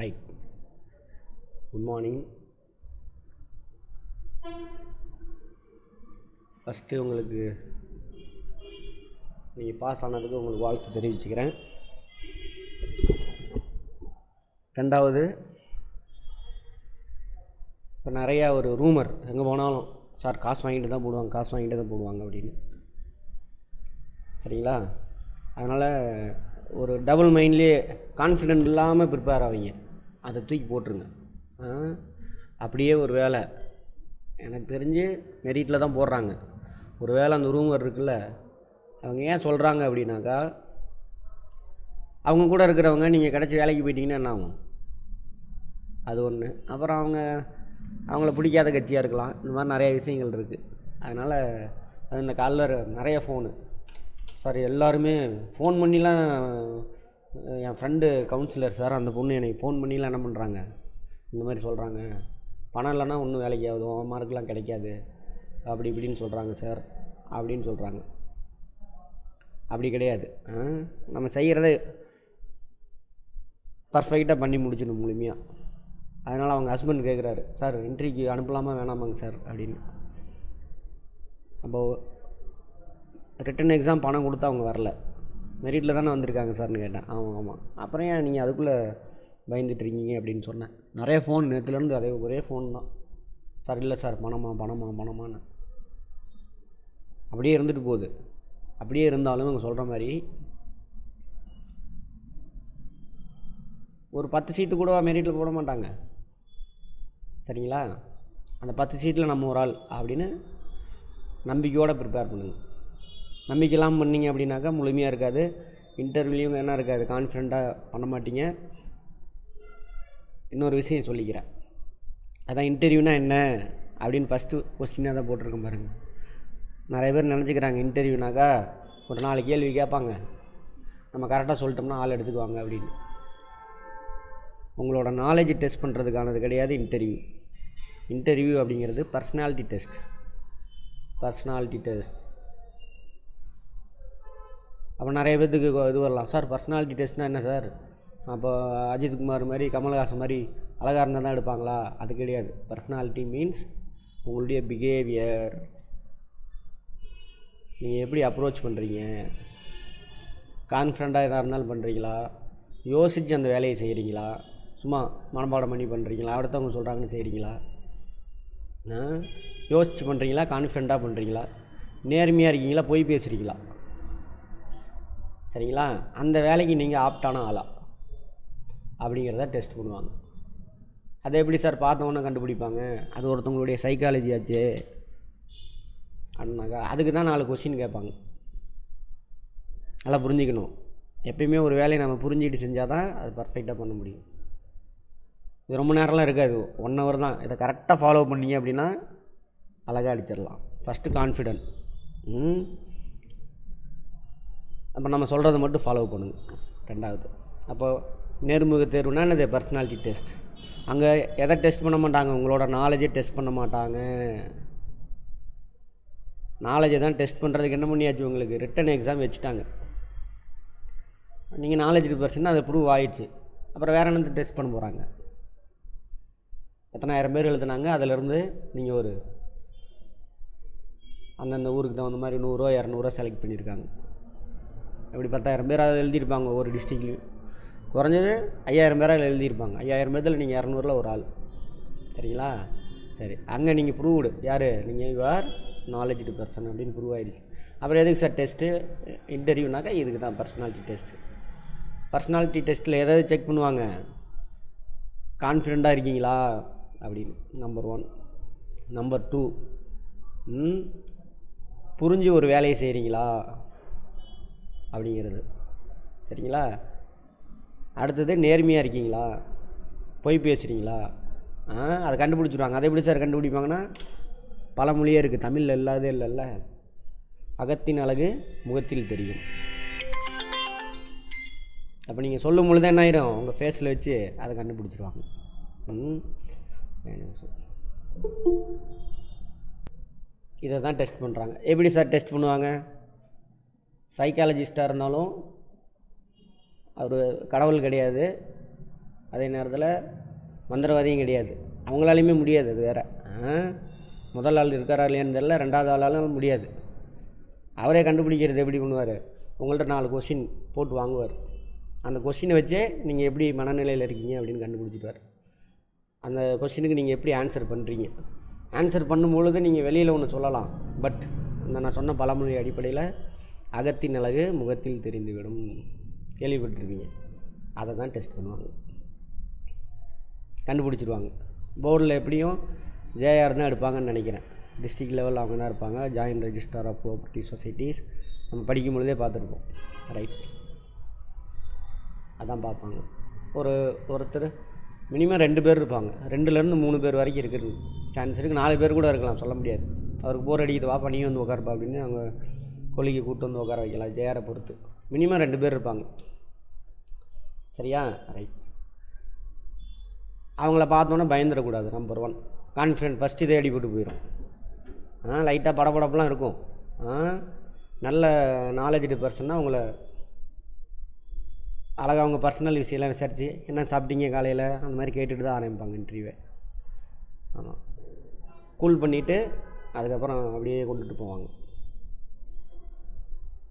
Right. Good morning. First உங்களுக்கு நீங்கள் pass ஆனதுக்கு உங்களுக்கு வாழ்த்து தெரிவிச்சுக்கிறேன். ரெண்டாவது, இப்போ நிறையா ஒரு ரூமர் எங்கே போனாலும் சார் காசு வாங்கிட்டு தான் போடுவாங்க, காசு வாங்கிட்டு தான் போடுவாங்க அப்படின்னு. சரிங்களா? அதனால் ஒரு டபுள் மைண்ட்லேயே கான்ஃபிடென்ட் இல்லாமல் ப்ரிப்பேர் ஆவீங்க, அதை தூக்கி போட்டுருங்க. அப்படியே ஒரு வேளை எனக்கு தெரிஞ்சு மெரிட்டில் தான் போடுறாங்க. ஒரு வேளை அந்த ரூமர் இருக்குல்ல, அவங்க ஏன் சொல்கிறாங்க அப்படின்னாக்கா, அவங்க கூட இருக்கிறவங்க நீங்கள் கிடச்சி வேலைக்கு போயிட்டீங்கன்னா என்ன ஆகும், அது ஒன்று. அப்புறம் அவங்கள பிடிக்காத கட்சியாக இருக்கலாம். இந்த மாதிரி நிறைய விஷயங்கள் இருக்குது. அதனால் அது இந்த காலைல நிறைய ஃபோனு சார் எல்லாருமே ஃபோன் பண்ணிலாம், என் ஃப்ரெண்டு கவுன்சிலர் சார், அந்த பொண்ணு எனக்கு ஃபோன் பண்ணிலாம் என்ன பண்ணுறாங்க, இந்த மாதிரி சொல்கிறாங்க, பணம் இல்லைன்னா ஒன்றும் வேலைக்கு ஆகுது, மார்க்கெலாம் கிடைக்காது, அப்படி இப்படின்னு சொல்கிறாங்க சார் அப்படின்னு சொல்கிறாங்க. அப்படி கிடையாது. நம்ம செய்கிறத பர்ஃபெக்டாக பண்ணி முடிச்சிடணும் முழுமையாக. அதனால் அவங்க ஹஸ்பண்ட் கேட்குறாரு, சார் இன்டர்வியூக்கு அனுப்பலாமா வேணாமாங்க சார் அப்படின்னு. அப்போது ரிட்டன் எக்ஸாம் பணம் கொடுத்தா அவங்க வரல, மெரிட்டில் தானே வந்திருக்காங்க சார்னு கேட்டேன். ஆமாம். அப்புறம் ஏன் நீங்கள் அதுக்குள்ளே பயந்துட்டுருக்கீங்க அப்படின்னு சொன்னேன். நிறைய ஃபோன் நேற்றுலேருந்து அதே ஒரே ஃபோன் தான், சார் இல்லை சார் பணமான்னு அப்படியே இருந்துட்டு போகுது. அப்படியே இருந்தாலும் அவங்க சொல்கிற மாதிரி ஒரு 10 சீட்டு கூட மெரிட்டில் போட மாட்டாங்க. சரிங்களா? அந்த 10 சீட்டில் நம்ம ஒரு ஆள் அப்படின்னு நம்பிக்கையோடு ப்ரிப்பேர் பண்ணுங்க. நம்பிக்கைலாம் பண்ணிங்க அப்படின்னாக்கா முழுமையாக இருக்காது. இன்டர்வியூலையும் என்ன இருக்காது, கான்ஃபிடெண்ட்டாக பண்ண மாட்டீங்க. இன்னொரு விஷயம் சொல்லிக்கிறேன். அதான் இன்டர்வியூனா என்ன அப்படின்னு ஃபஸ்ட்டு கொஸ்டினாக தான் போட்டிருக்கேன் பாருங்கள். நிறைய பேர் நினச்சிக்கிறாங்க இன்டர்வியூனாக்கா ஒரு 4 கேள்வி கேட்பாங்க, நம்ம கரெக்டாக சொல்லிட்டோம்னா ஆள் எடுத்துக்குவாங்க அப்படின்னு. உங்களோட நாலேஜ் டெஸ்ட் பண்ணுறதுக்கானது கிடையாது இன்டர்வியூ. இன்டர்வியூ அப்படிங்கிறது பர்சனாலிட்டி டெஸ்ட். அப்போ நிறைய பேர்த்துக்கு இது வரலாம், சார் பர்சனாலிட்டி டெஸ்ட்னால் என்ன சார், அப்போ அஜித்குமார் மாதிரி கமல்ஹாசன் மாதிரி அழகாக இருந்தால் தான் எடுப்பாங்களா? அது கிடையாது. பர்சனாலிட்டி மீன்ஸ் உங்களுடைய பிஹேவியர், நீங்கள் எப்படி அப்ரோச் பண்ணுறீங்க, கான்ஃபிடண்ட்டாக எதாக இருந்தாலும் பண்ணுறீங்களா, யோசித்து அந்த வேலையை செய்கிறீங்களா, சும்மா மனப்பாடம் பண்ணி பண்ணுறீங்களா, அடுத்தவங்க சொல்கிறாங்கன்னு செய்கிறீங்களா, யோசித்து பண்ணுறீங்களா, கான்ஃபிடண்ட்டாக பண்ணுறீங்களா, நேர்மையாக இருக்கீங்களா, பொய் பேசுகிறீங்களா? சரிங்களா? அந்த வேலைக்கு நீங்கள் ஆப்டான ஆளா அப்படிங்கிறத டெஸ்ட் பண்ணுவாங்க. அதை எப்படி சார் பார்த்தவொன்னே கண்டுபிடிப்பாங்க? அது ஒருத்தவங்களுடைய சைக்காலஜி ஆச்சு அப்படின்னாக்கா அதுக்கு தான் 4 கொஸ்டின் கேட்பாங்க. நல்லா புரிஞ்சிக்கணும். எப்பயுமே ஒரு வேலையை நம்ம புரிஞ்சுக்கிட்டு செஞ்சால் தான் அது பர்ஃபெக்டாக பண்ண முடியும். இது ரொம்ப நேரம்லாம் இருக்காது, 1 hour தான். இதை கரெக்டாக ஃபாலோ பண்ணிங்க அப்படின்னா அழகாக அடிச்சிடலாம். First confident. அப்போ நம்ம சொல்கிறத மட்டும் ஃபாலோ பண்ணுங்க. ரெண்டாவது, அப்போது நேர்முக தேர்வுனா என்னது, பர்சனாலிட்டி டெஸ்ட். அங்கே எதை டெஸ்ட் பண்ண மாட்டாங்க, உங்களோட நாலேஜை டெஸ்ட் பண்ண மாட்டாங்க. நாலேஜை தான் டெஸ்ட் பண்ணுறதுக்கு என்ன பண்ணியாச்சு, உங்களுக்கு ரிட்டன் எக்ஸாம் வச்சுட்டாங்க. நீங்கள் நாலேஜ் பர்சன் அது ப்ரூவ் ஆகிடுச்சு. அப்புறம் வேறு என்ன டெஸ்ட் பண்ண போகிறாங்க? எத்தனை ஆயிரம் பேர் எழுதுனாங்க, அதிலேருந்து நீங்கள் ஒரு அந்தந்த ஊருக்கு தகுந்த மாதிரி 100 200 செலக்ட் பண்ணியிருக்காங்க. எப்படி 10,000 பேர் அதை எழுதியிருப்பாங்க. ஒவ்வொரு டிஸ்ட்ரிக்ட்லேயும் குறைஞ்சது 5,000 பேராக எழுதியிருப்பாங்க. 5,000 பேரில் நீங்கள் 200ல் ஒரு ஆள். சரிங்களா? சரி, அங்கே நீங்கள் ப்ரூவ்டு யார், நீங்கள் யூஆர் நாலேஜ்டு பர்சன் அப்படின்னு ப்ரூவ் ஆகிடுச்சு. அப்புறம் எதுக்கு சார் டெஸ்ட்டு, இன்டர்வியூனாக்கா இதுக்கு தான் பர்சனாலிட்டி டெஸ்ட்டு. பர்சனாலிட்டி டெஸ்ட்டில் எதாவது செக் பண்ணுவாங்க, கான்ஃபிடெண்ட்டாக இருக்கீங்களா அப்படின்னு, நம்பர் 1. நம்பர் 2, புரிஞ்சு ஒரு வேலையை செய்கிறீங்களா அப்படிங்கிறது. சரிங்களா? அடுத்தது நேர்மையாக இருக்கீங்களா, பொய் பேசுகிறீங்களா, அதை கண்டுபிடிச்சிடுவாங்க. அதை எப்படி சார் கண்டுபிடிப்பாங்கன்னா, பழமொழியே இருக்குது, தமிழில் இல்லாதே இல்லைல்ல, அகத்தின் அழகு முகத்தில் தெரியும். அப்போ நீங்கள் சொல்லும் பொழுது என்ன ஆயிரும், உங்கள் ஃபேஸில் வச்சு அதை கண்டுபிடிச்சிடுவாங்க. இதை தான் டெஸ்ட் பண்ணுறாங்க. எப்படி சார் டெஸ்ட் பண்ணுவாங்க? சைக்காலஜிஸ்டாக இருந்தாலும் அவர் கடவுள் கிடையாது, அதே நேரத்தில் மந்திரவாதியும் கிடையாது, அவங்களாலையுமே முடியாது. அது வேறு. முதல் ஆள் இருக்காரா இல்லையான்னு தெரியல, ரெண்டாவது ஆளாலும் முடியாது. அவரே கண்டுபிடிக்கிறது எப்படி பண்ணுவார், உங்கள்கிட்ட 4 கொஸ்டின் போட்டு வாங்குவார். அந்த கொஸ்டினை வச்சே நீங்கள் எப்படி மனநிலையில் இருக்கீங்க அப்படின்னு கண்டுபிடிச்சிடுவார். அந்த கொஸ்டினுக்கு நீங்கள் எப்படி ஆன்சர் பண்ணுறீங்க, ஆன்சர் பண்ணும்பொழுது நீங்கள் வெளியில் ஒன்று சொல்லலாம், பட் இந்த நான் சொன்ன பழமொழி அடிப்படையில் அகத்தின் அழகு முகத்தில் தெரிந்துவிடும் கேள்விப்பட்டிருக்கீங்க. அதை தான் டெஸ்ட் பண்ணுவாங்க, கண்டுபிடிச்சிடுவாங்க. போர்டில் எப்படியும் ஜேஆர் தான் எடுப்பாங்கன்னு நினைக்கிறேன். டிஸ்ட்ரிக்ட் லெவலில் அவங்க தான் இருப்பாங்க, joint registrar of cooperative societies. நம்ம படிக்கும் பொழுதே பார்த்துருப்போம். ரைட், அதான் பார்ப்பாங்க. ஒருத்தர் மினிமம் 2 பேர் இருப்பாங்க, 2லேருந்து 3 பேர் வரைக்கும் இருக்கிறது சான்ஸ் இருக்குது. 4 பேர் கூட இருக்கலாம், சொல்ல முடியாது. அவருக்கு போர் அடிக்குது, வா பண்ணி வந்து உட்காருப்பா அப்படின்னு அவங்க கொல்லிக்கு கூப்பிட்டு வந்து உட்கார வைக்கலாம். ஜேஆரை பொறுத்து மினிமம் 2 பேர் இருப்பாங்க. சரியா? ரைட். அவங்கள பார்த்தோன்னே பயந்துடக்கூடாது. நம்பர் 1 கான்ஃபிடென்ட் ஃபஸ்ட்டு இதே அடிபட்டு போயிடும். லைட்டாக படப்படப்பெலாம் இருக்கும். நல்ல நாலேஜ்டு பர்சன்னா அவங்கள அழகாக அவங்க பர்சனல் விஷயம்லாம் விசாரித்து என்ன சாப்பிட்டீங்க காலையில் அந்த மாதிரி கேட்டுட்டு தான் ஆரம்பிப்பாங்க இன்டர்வியூவை. ஆமாம், கூல் பண்ணிவிட்டு அதுக்கப்புறம் அப்படியே கொண்டுட்டு போவாங்க.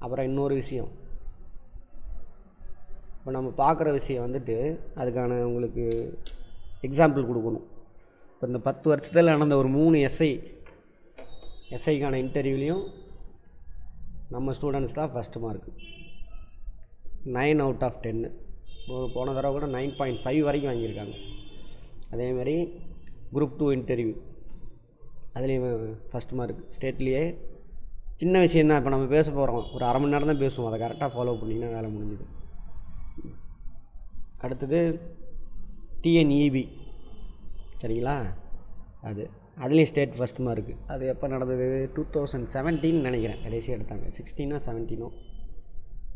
அப்புறம் இன்னொரு விஷயம், இப்போ நம்ம பார்க்குற விஷயம் வந்துட்டு அதுக்கான உங்களுக்கு எக்ஸாம்பிள் கொடுக்கணும். இப்போ இந்த 10 வருஷத்தில் நடந்த ஒரு 3 எஸ்ஐக்கான இன்டர்வியூலையும் நம்ம ஸ்டூடெண்ட்ஸ் தான் ஃபஸ்ட்டு மார்க்கு. 9 out of 10. போன தடவை கூட 9.5 வரைக்கும் வாங்கியிருக்காங்க. அதேமாதிரி குரூப் 2 இன்டர்வியூ அதுலேயும் ஃபஸ்ட் மார்க் ஸ்டேட்லேயே. சின்ன விஷயந்தான். இப்போ நம்ம பேச போகிறோம், ஒரு அரை மணி நேரம் தான் பேசுவோம். அதை கரெக்டாக ஃபாலோ பண்ணிங்கன்னா வேலை முடிஞ்சுது. அடுத்தது டிஎன்இபி, சரிங்களா? அதுலேயும் ஸ்டேட் ஃபஸ்ட் மார்க்கு. அது எப்போ நடந்தது? 2017 நினைக்கிறேன் கடைசியாக எடுத்தாங்க. 16 or 17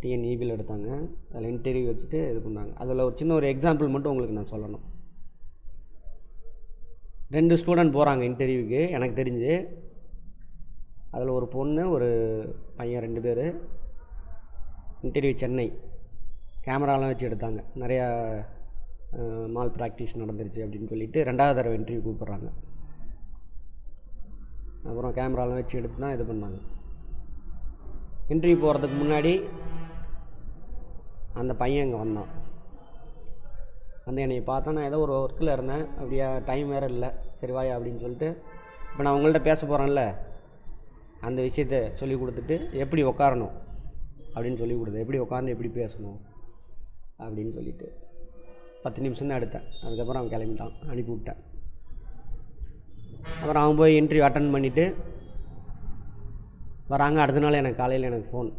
டிஎன்இபியில் எடுத்தாங்க. அதில் இன்டர்வியூ வச்சுட்டு இது பண்ணாங்க. அதில் ஒரு சின்ன ஒரு எக்ஸாம்பிள் மட்டும் உங்களுக்கு நான் சொல்லணும். 2 ஸ்டூடெண்ட் போகிறாங்க இன்டர்வியூக்கு எனக்கு தெரிஞ்சு. அதில் ஒரு பொண்ணு ஒரு பையன், 2 பேர். இன்டர்வியூ சென்னை, கேமராலாம் வச்சு எடுத்தாங்க. நிறையா மால் ப்ராக்டிஸ் நடந்துருச்சு அப்படின்னு சொல்லிட்டு 2வது தடவை இன்டர்வியூ கூப்பிட்றாங்க. அப்புறம் கேமராலாம் வச்சு எடுத்து தான் இது பண்ணாங்க. இன்டர்வியூ போகிறதுக்கு முன்னாடி அந்த பையன் இங்கே வந்தான். வந்து என்னை பார்த்தா, நான் ஏதோ ஒரு ஒர்க்கில் இருந்தேன், அப்படியா டைம் வேறு இல்லை, சரி வாயா அப்படின்னு சொல்லிட்டு, இப்போ நான் உங்கள்கிட்ட பேச போகிறேன்ல அந்த விஷயத்த சொல்லி கொடுத்துட்டு எப்படி உட்காரணும் அப்படின்னு சொல்லி கொடுத்தேன். எப்படி உட்காந்து எப்படி பேசணும் அப்படின்னு சொல்லிவிட்டு 10 நிமிஷம் தான் எடுத்தேன். அதுக்கப்புறம் அவன் கிளம்பிட்டான், அனுப்பி விட்டேன். அப்புறம் அவன் போய் இன்டர்வியூ அட்டன் பண்ணிவிட்டு வராங்க. அடுத்த நாள் எனக்கு காலையில் எனக்கு ஃபோன்,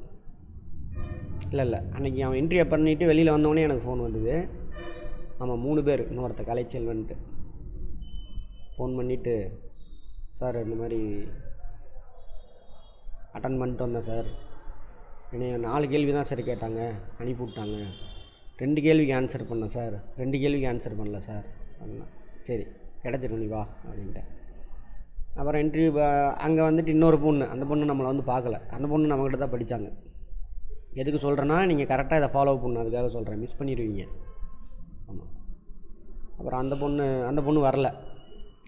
இல்லை அன்றைக்கி அவன் இன்டர்வியூ பண்ணிவிட்டு வெளியில் வந்தோடனே எனக்கு ஃபோன் வந்தது. ஆமாம், 3 பேர், இன்னொருத்த கலைச்செல்வன்ட்டு ஃபோன் பண்ணிவிட்டு, சார் இந்த மாதிரி அட்டன் பண்ணிட்டு வந்தேன் சார், என்னை 4 கேள்வி தான் சார் கேட்டாங்க, அனுப்பி விட்டாங்க. 2 கேள்விக்கு ஆன்சர் பண்ணேன் சார், 2 கேள்விக்கு ஆன்சர் பண்ணல சார் அப்படின்னா. சரி கிடச்சிடும் நீ வா அப்படின்ட்டேன். அப்புறம் இன்டர்வியூ அங்கே வந்துட்டு இன்னொரு பொண்ணு, அந்த பொண்ணு நம்மளை வந்து பார்க்கல. அந்த பொண்ணு நம்மக்கிட்ட தான் படித்தாங்க. எதுக்கு சொல்கிறேன்னா, நீங்கள் கரெக்டாக இதை ஃபாலோ பண்ணணும், அதுக்காக சொல்கிறேன், மிஸ் பண்ணிடுவீங்க. ஆமாம். அப்புறம் அந்த பொண்ணு வரல.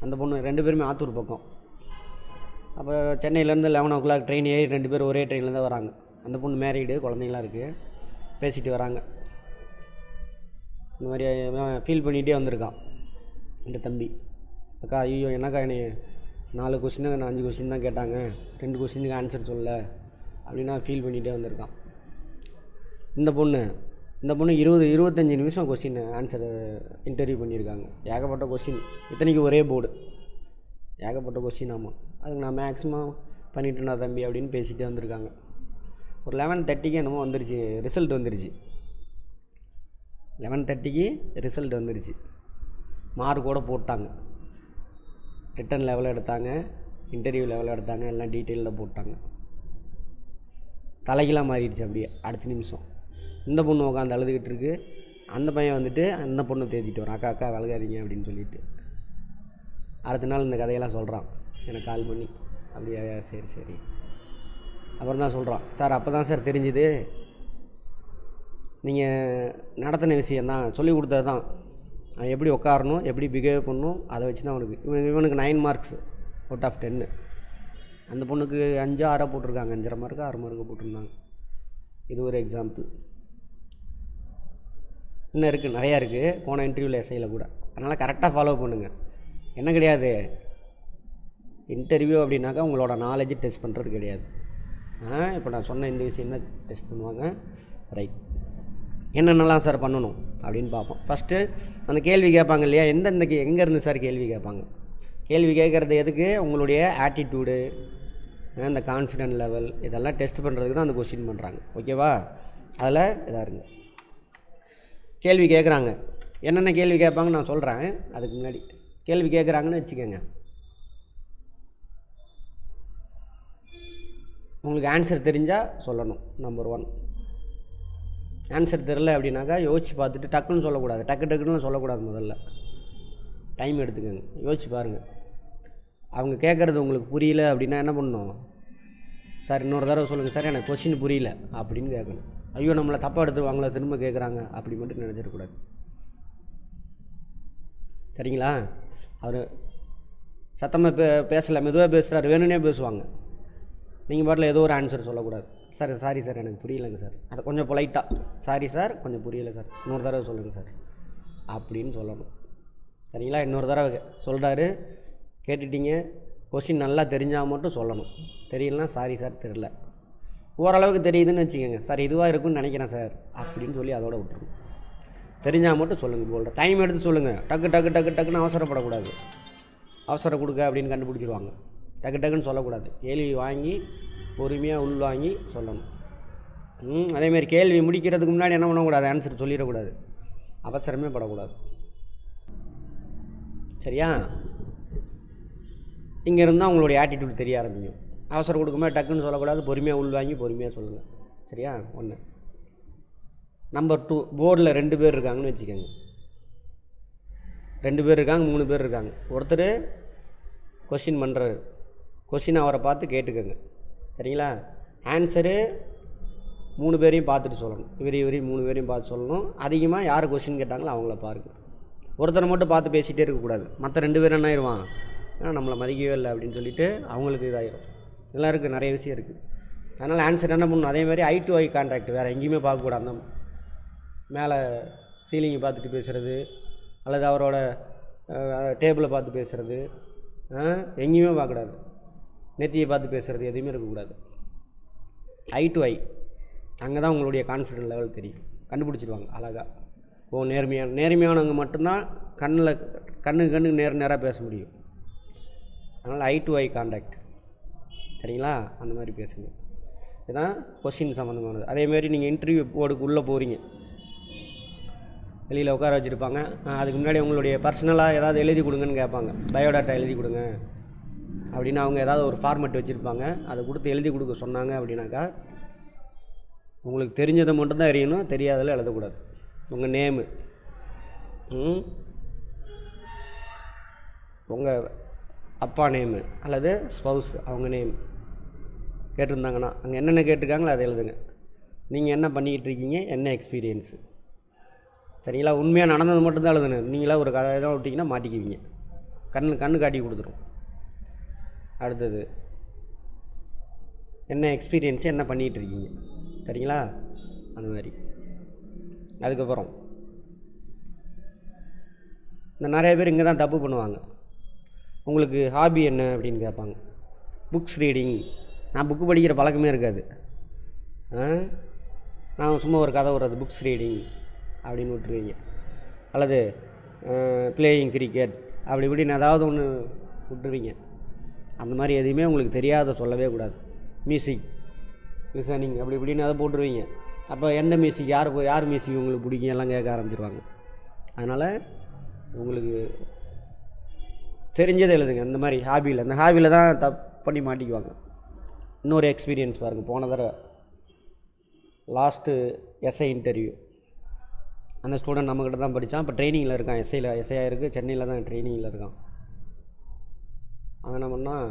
அந்த பொண்ணு 2 பேருமே ஆத்தூர் பக்கம். அப்போ சென்னையிலேருந்து 11 o'clock ட்ரெயின் ஏறி 2 பேர் ஒரே ட்ரெயினில் தான் வராங்க. அந்த பொண்ணு மேரீடு, குழந்தைங்களாம் இருக்குது, பேசிட்டு வராங்க. இந்த மாதிரி ஃபீல் பண்ணிகிட்டே வந்திருக்கான் இந்த தம்பி. அக்கா ஐயோ என்னக்கா என்னை 4 கொஸ்டின் 5 கொஸ்டின் தான் கேட்டாங்க, 2 கொஸ்டினுக்கு ஆன்சர் சொல்லலை அப்படின்னா ஃபீல் பண்ணிகிட்டே வந்திருக்கான். இந்த பொண்ணு 20-25 நிமிஷம் கொஸ்டின் ஆன்சர் இன்டர்வியூ பண்ணியிருக்காங்க. ஏகப்பட்ட கொஸ்டின், இத்தனைக்கு ஒரே போர்டு, ஏகப்பட்ட கொஸ்டின். ஆமாம், அதுக்கு நான் மேக்ஸிமம் பண்ணிட்டேன்னா தம்பி அப்படின்னு பேசிகிட்டே வந்திருக்காங்க. ஒரு 11:30க்கு என்னமோ வந்துருச்சு, ரிசல்ட் வந்துருச்சு. 11:30க்கு ரிசல்ட் வந்துருச்சு. மார்க்கோடு போட்டாங்க. ரிட்டன் லெவலில் எடுத்தாங்க, இன்டர்வியூ லெவலில் எடுத்தாங்க, எல்லாம் டீட்டெயிலில் போட்டாங்க. தலைகளாக மாறிடுச்சு அப்படியே அடுத்த நிமிஷம். இந்த பொண்ணு உட்காந்து அழுதுகிட்டு இருக்கு, அந்த பையன் வந்துட்டு அந்த பொண்ணை தேத்திட்டு வரான், அக்கா விலகாதீங்க அப்படின்னு சொல்லிட்டு. அடுத்த நாள் இந்த கதையெல்லாம் சொல்கிறான் எனக்கு கால் பண்ணி. அப்படியா, சரி. அப்புறம் தான் சொல்கிறான், சார் அப்போ தான் சார் தெரிஞ்சுது நீங்கள் நடத்தின விஷயந்தான், சொல்லி கொடுத்தது தான், அவன் எப்படி உட்காரணும், எப்படி பிஹேவ் பண்ணணும், அதை வச்சு தான் இவனுக்கு 9 மார்க்ஸ் அவுட் ஆஃப் 10. அந்த பொண்ணுக்கு 5 6 போட்டிருக்காங்க, 5.5 மார்க்கு 6 மார்க்கு போட்டிருந்தாங்க. இது ஒரு எக்ஸாம்பிள். இன்னும் இருக்குது, நிறையா இருக்குது போன இன்டர்வியூவில் எஸ்ஐயில் கூட. அதனால் கரெக்டாக ஃபாலோ பண்ணுங்கள். என்ன கிடையாது, இன்டர்வியூ அப்படின்னாக்கா உங்களோட நாலேஜ் டெஸ்ட் பண்ணுறது கிடையாது. இப்போ நான் சொன்ன இந்த விஷயம் தான் டெஸ்ட் பண்ணுவாங்க. ரைட், என்னென்னலாம் சார் பண்ணணும் அப்படின்னு பார்ப்போம். ஃபஸ்ட்டு அந்த கேள்வி கேட்பாங்க இல்லையா, எங்கேருந்து சார் கேள்வி கேட்பாங்க. கேள்வி கேட்குறது எதுக்கு, உங்களுடைய ஆட்டிடியூடு, இந்த கான்ஃபிடென்ட் லெவல், இதெல்லாம் டெஸ்ட் பண்ணுறதுக்கு தான் அந்த கொஸ்டின் பண்ணுறாங்க. ஓகேவா? அதில் இதாக இருங்க. கேள்வி கேட்குறாங்க, என்னென்ன கேள்வி கேட்பாங்க நான் சொல்கிறேன். அதுக்கு முன்னாடி கேள்வி கேட்குறாங்கன்னு வச்சுக்கோங்க, உங்களுக்கு ஆன்சர் தெரிஞ்சால் சொல்லணும். நம்பர் 1. ஆன்சர் தெரில அப்படின்னாக்கா யோசிச்சு பார்த்துட்டு டக்குன்னு சொல்லக்கூடாது, டக்குன்னு சொல்லக்கூடாது. முதல்ல டைம் எடுத்துக்கோங்க, யோசிச்சு பாருங்கள். அவங்க கேட்குறது உங்களுக்கு புரியல அப்படின்னா என்ன பண்ணணும், சார் இன்னொரு தடவை சொல்லுங்கள் சார், எனக்கு கொஸ்டின் புரியல அப்படின்னு கேட்கணும். ஐயோ நம்மளை தப்பாக எடுத்துருவாங்களா, திரும்ப கேட்குறாங்க அப்படி மட்டும் நினச்சிடக்கூடாது. சரிங்களா? அவர் சத்தமாக பேசலை, மெதுவாக பேசுகிறாரு, வேணும்னே பேசுவாங்க. நீங்கள் பாட்டில் ஏதோ ஒரு ஆன்சர் சொல்லக்கூடாது. சார் சாரி சார் எனக்கு புரியலைங்க சார், அதை கொஞ்சம் பொலைட்டாக, சாரி சார் கொஞ்சம் புரியலை சார், இன்னொரு தடவை சொல்லுங்கள் சார் அப்படின்னு சொல்லணும். சரிங்களா? இன்னொரு தடவை சொல்கிறாரு, கேட்டுட்டீங்க, கொஸ்டின் நல்லா தெரிஞ்சால் மட்டும் சொல்லணும். தெரியலனா சாரி சார் தெரியல, ஓரளவுக்கு தெரியுதுன்னு வச்சுக்கோங்க, சார் இதுவாக இருக்குன்னு நினைக்கிறேன் சார் அப்படின்னு சொல்லி அதோட விட்டுருணும். தெரிஞ்சால் மட்டும் சொல்லுங்கள். போல்ற டைம் எடுத்து சொல்லுங்கள். டக்குன்னு அவசரப்படக்கூடாது. அவசரம் கொடுக்க அப்படின்னு கண்டுபிடிச்சிருவாங்க. டக்குன்னு சொல்லக்கூடாது. கேள்வி வாங்கி பொறுமையாக உள்வாங்கி சொல்லணும். அதேமாதிரி கேள்வி முடிக்கிறதுக்கு முன்னாடி என்ன பண்ணக்கூடாது, ஆன்சர் சொல்லிடக்கூடாது. அவசரமே படக்கூடாது. சரியா? இங்கே இருந்தால் உங்களுடைய ஆட்டிடியூட் தெரிய ஆரம்பிக்கும். அவசரம் கொடுக்கும்போது டக்குன்னு சொல்லக்கூடாது, பொறுமையாக உள்வாங்கி பொறுமையாக சொல்லுங்கள். சரியா? 1. நம்பர் 2, போர்டில் 2 பேர் இருக்காங்கன்னு வச்சுக்கோங்க. 2 பேர் இருக்காங்க, 3 பேர் இருக்காங்க. ஒருத்தர் கொஸ்டின் பண்ணுறாரு, கொஸ்டின் அவரை பார்த்து கேட்டுக்கோங்க. சரிங்களா? ஆன்சரு 3 பேரையும் பார்த்துட்டு சொல்லணும். இவரையும் 3 பேரையும் பார்த்து சொல்லணும். அதிகமாக யார் கொஸ்டின் கேட்டாங்களோ அவங்கள பாருங்கள். ஒருத்தரை மட்டும் பார்த்து பேசிகிட்டே இருக்கக்கூடாது. மற்ற 2 பேர் என்ன ஆயிடுவான், நம்மளை மதிக்கவே இல்லை அப்படின்னு சொல்லிட்டு அவங்களுக்கு இதாகிடும். இதெல்லாம் இருக்குது, நிறைய விஷயம் இருக்குது. அதனால் ஆன்சர் என்ன பண்ணணும், அதேமாதிரி ஐ டு ஐ கான்டாக்ட், வேறு எங்கேயுமே பார்க்கக்கூடாது. அந்த மேலே சீலிங்கை பார்த்துட்டு பேசுகிறது அல்லது அவரோட டேபிளை பார்த்து பேசுகிறது, எங்கேயுமே பார்க்கக்கூடாது. நெத்தியை பார்த்து பேசுகிறது எதுவுமே இருக்கக்கூடாது. ஐ டு ஐ, அங்கே தான் உங்களுடைய கான்ஃபிடென்ட் லெவல் தெரியும். கண்டுபிடிச்சிடுவாங்க அழகாக. நேர்மையானவங்க மட்டும்தான் கண்ணுக்கு நேராக பேச முடியும். அதனால் ஐ டு ஐ கான்டாக்ட். சரிங்களா? அந்த மாதிரி பேசுங்க. இதுதான் கொஸ்டின் சம்மந்தமானது. அதேமாரி நீங்கள் இன்டர்வியூ போர்டுக்கு உள்ளே போகிறீங்க, வெளியில் உட்கார வச்சுருப்பாங்க. அதுக்கு முன்னாடி உங்களுடைய பர்சனலாக ஏதாவது எழுதி கொடுங்கன்னு கேட்பாங்க. பயோடாட்டா எழுதி கொடுங்க அப்படின்னு அவங்க ஏதாவது ஒரு ஃபார்மெட் வச்சுருப்பாங்க. அதை கொடுத்து எழுதி கொடுக்க சொன்னாங்க அப்படின்னாக்கா உங்களுக்கு தெரிஞ்சதை மட்டும்தான் எறியணும், தெரியாததில் எழுதக்கூடாது. உங்கள் நேமு, உங்கள் அப்பா நேமு அல்லது ஸ்பௌஸ் அவங்க நேம் கேட்டிருந்தாங்கன்னா அங்கே என்னென்ன கேட்டிருக்காங்களோ அதை எழுதுங்க. நீங்கள் என்ன பண்ணிக்கிட்டு இருக்கீங்க, என்ன எக்ஸ்பீரியன்ஸு. சரிங்களா? உண்மையாக நடந்தது மட்டும்தான் எழுதுங்க. நீங்களாக ஒரு கதை தான் விட்டிங்கன்னா மாட்டிக்குவீங்க. கண்ணு காட்டி கொடுத்துரும். அடுத்தது என்ன எக்ஸ்பீரியன்ஸு, என்ன பண்ணிகிட்டு இருக்கீங்க. சரிங்களா? அந்த மாதிரி. அதுக்கப்புறம் இந்த நிறைய பேர் இங்கே தான் தப்பு பண்ணுவாங்க. உங்களுக்கு ஹாபி என்ன அப்படின்னு கேட்பாங்க. Books reading. நான் புக்கு படிக்கிற பழக்கமே இருக்காது. நான் சும்மா ஒரு கதை வர்றது புக்ஸ் ரீடிங் அப்படின்னு விட்டுருவீங்க. அல்லது பிளேயிங் கிரிக்கெட் அப்படி இப்படின்னு ஏதாவது ஒன்று விட்டுருவீங்க. அந்த மாதிரி எதுவுமே உங்களுக்கு தெரியாத சொல்லவே கூடாது. மியூசிக் லிசனிங் அப்படி இப்படின்னு அதை போட்டுருவீங்க. அப்போ எந்த மியூசிக், யார் மியூசிக் உங்களுக்கு பிடிக்கும் எல்லாம் கேட்க ஆரம்பிச்சிருவாங்க. அதனால் உங்களுக்கு தெரிஞ்சதை எழுதுங்க. இந்த மாதிரி ஹாபியில், அந்த ஹாபியில் தான் பண்ணி மாட்டிக்குவாங்க. இன்னொரு எக்ஸ்பீரியன்ஸ் பாருங்கள். போன தடவை லாஸ்ட்டு எஸ்ஐ இன்டர்வியூ, அந்த ஸ்டூடெண்ட் நம்மக்கிட்ட தான் படித்தான். இப்போ ட்ரைனிங்கில் இருக்கான். எஸ்ஐயாக இருக்குது, சென்னையில் தான் ட்ரைனிங்கில் இருக்கான். அவன் என்ன பண்ணால்,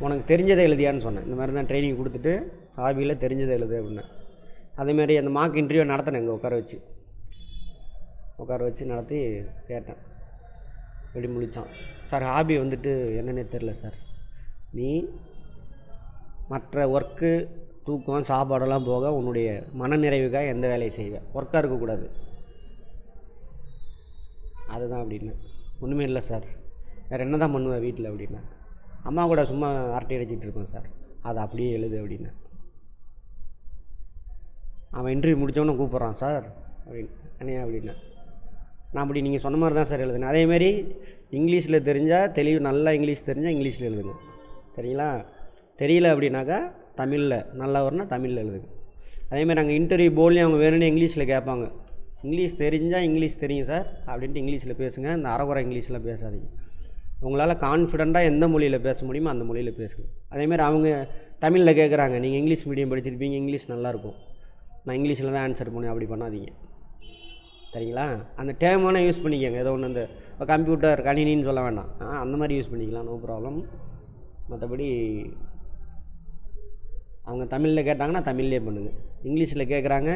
உனக்கு தெரிஞ்சதை எழுதியான்னு சொன்னேன். இந்த மாதிரி தான் ட்ரைனிங் கொடுத்துட்டு ஹாபியில் தெரிஞ்சதை எழுது அப்படின்னேன். அதேமாதிரி அந்த மார்க் இன்டர்வியூ நடத்தினேன் இங்கே உட்கார வச்சு. உட்கார வச்சு நடத்தி கேட்டேன். இப்படி முழித்தான். சார் ஹாபி வந்துட்டு என்னன்னே தெரில சார், நீ மற்ற ஒர்க்கு தூக்கம் சாப்பாடெல்லாம் போக உன்னுடைய மனநிறைவுக்காக எந்த வேலையை செய்வேன், ஒர்க்காக இருக்கக்கூடாது அதுதான் அப்படின்னு. ஒன்றுமே இல்லை சார், வேறு என்ன தான் பண்ணுவேன் வீட்டில் அப்படின்னா. அம்மா கூட சும்மா அரட்டை அடிச்சிட்டு இருப்பேன் சார், அதை அப்படியே எழுது அப்படின்னு. அவன் இன்டர்வியூ முடித்தவொன்னே கூப்பிட்றான் சார் அப்படின்னு. என்னையா அப்படின்னா, நான் அப்படி நீங்கள் சொன்ன மாதிரி தான் சார் எழுதுனேன். அதேமாரி இங்கிலீஷில் தெரிஞ்சால் தெளிவு, நல்லா இங்கிலீஷ் தெரிஞ்சால் இங்கிலீஷில் எழுதுங்க சரிங்களா. தெரியல அப்படின்னாக்கா தமிழில் நல்லா வரும்னா தமிழில் எழுதுங்க. அதேமாதிரி அங்கே இன்டர்வியூ போர்ட்லேயும் அவங்க வேணும்னு இங்கிலீஷில் கேட்பாங்க. இங்கிலீஷ் தெரிஞ்சால் இங்கிலீஷ் தெரியும் சார் அப்படின்ட்டு இங்கிலீஷில் பேசுங்க. இந்த அரைகுறை இங்கிலீஷ்லாம் பேசாதீங்க. உங்களால் கான்ஃபிடெண்ட்டாக எந்த மொழியில் பேச முடியுமோ அந்த மொழியில் பேசுங்க. அதேமாதிரி அவங்க தமிழில் கேட்குறாங்க, நீங்கள் இங்கிலீஷ் மீடியம் படிச்சிருப்பீங்க, இங்கிலீஷ் நல்லாயிருக்கும், நான் இங்கிலீஷில் தான் ஆன்சர் பண்ணுவேன், அப்படி பண்ணாதீங்க சரிங்களா. அந்த டேர்மான யூஸ் பண்ணிக்கோங்க. ஏதோ ஒன்று அந்த கம்ப்யூட்டர் கணினின்னு சொல்ல வேண்டாம், அந்த மாதிரி யூஸ் பண்ணிக்கலாம், நோ ப்ராப்ளம். மற்றபடி அவங்க தமிழில் கேட்டாங்கன்னா தமிழ்லேயே பண்ணுங்கள். இங்கிலீஷில் கேட்குறாங்க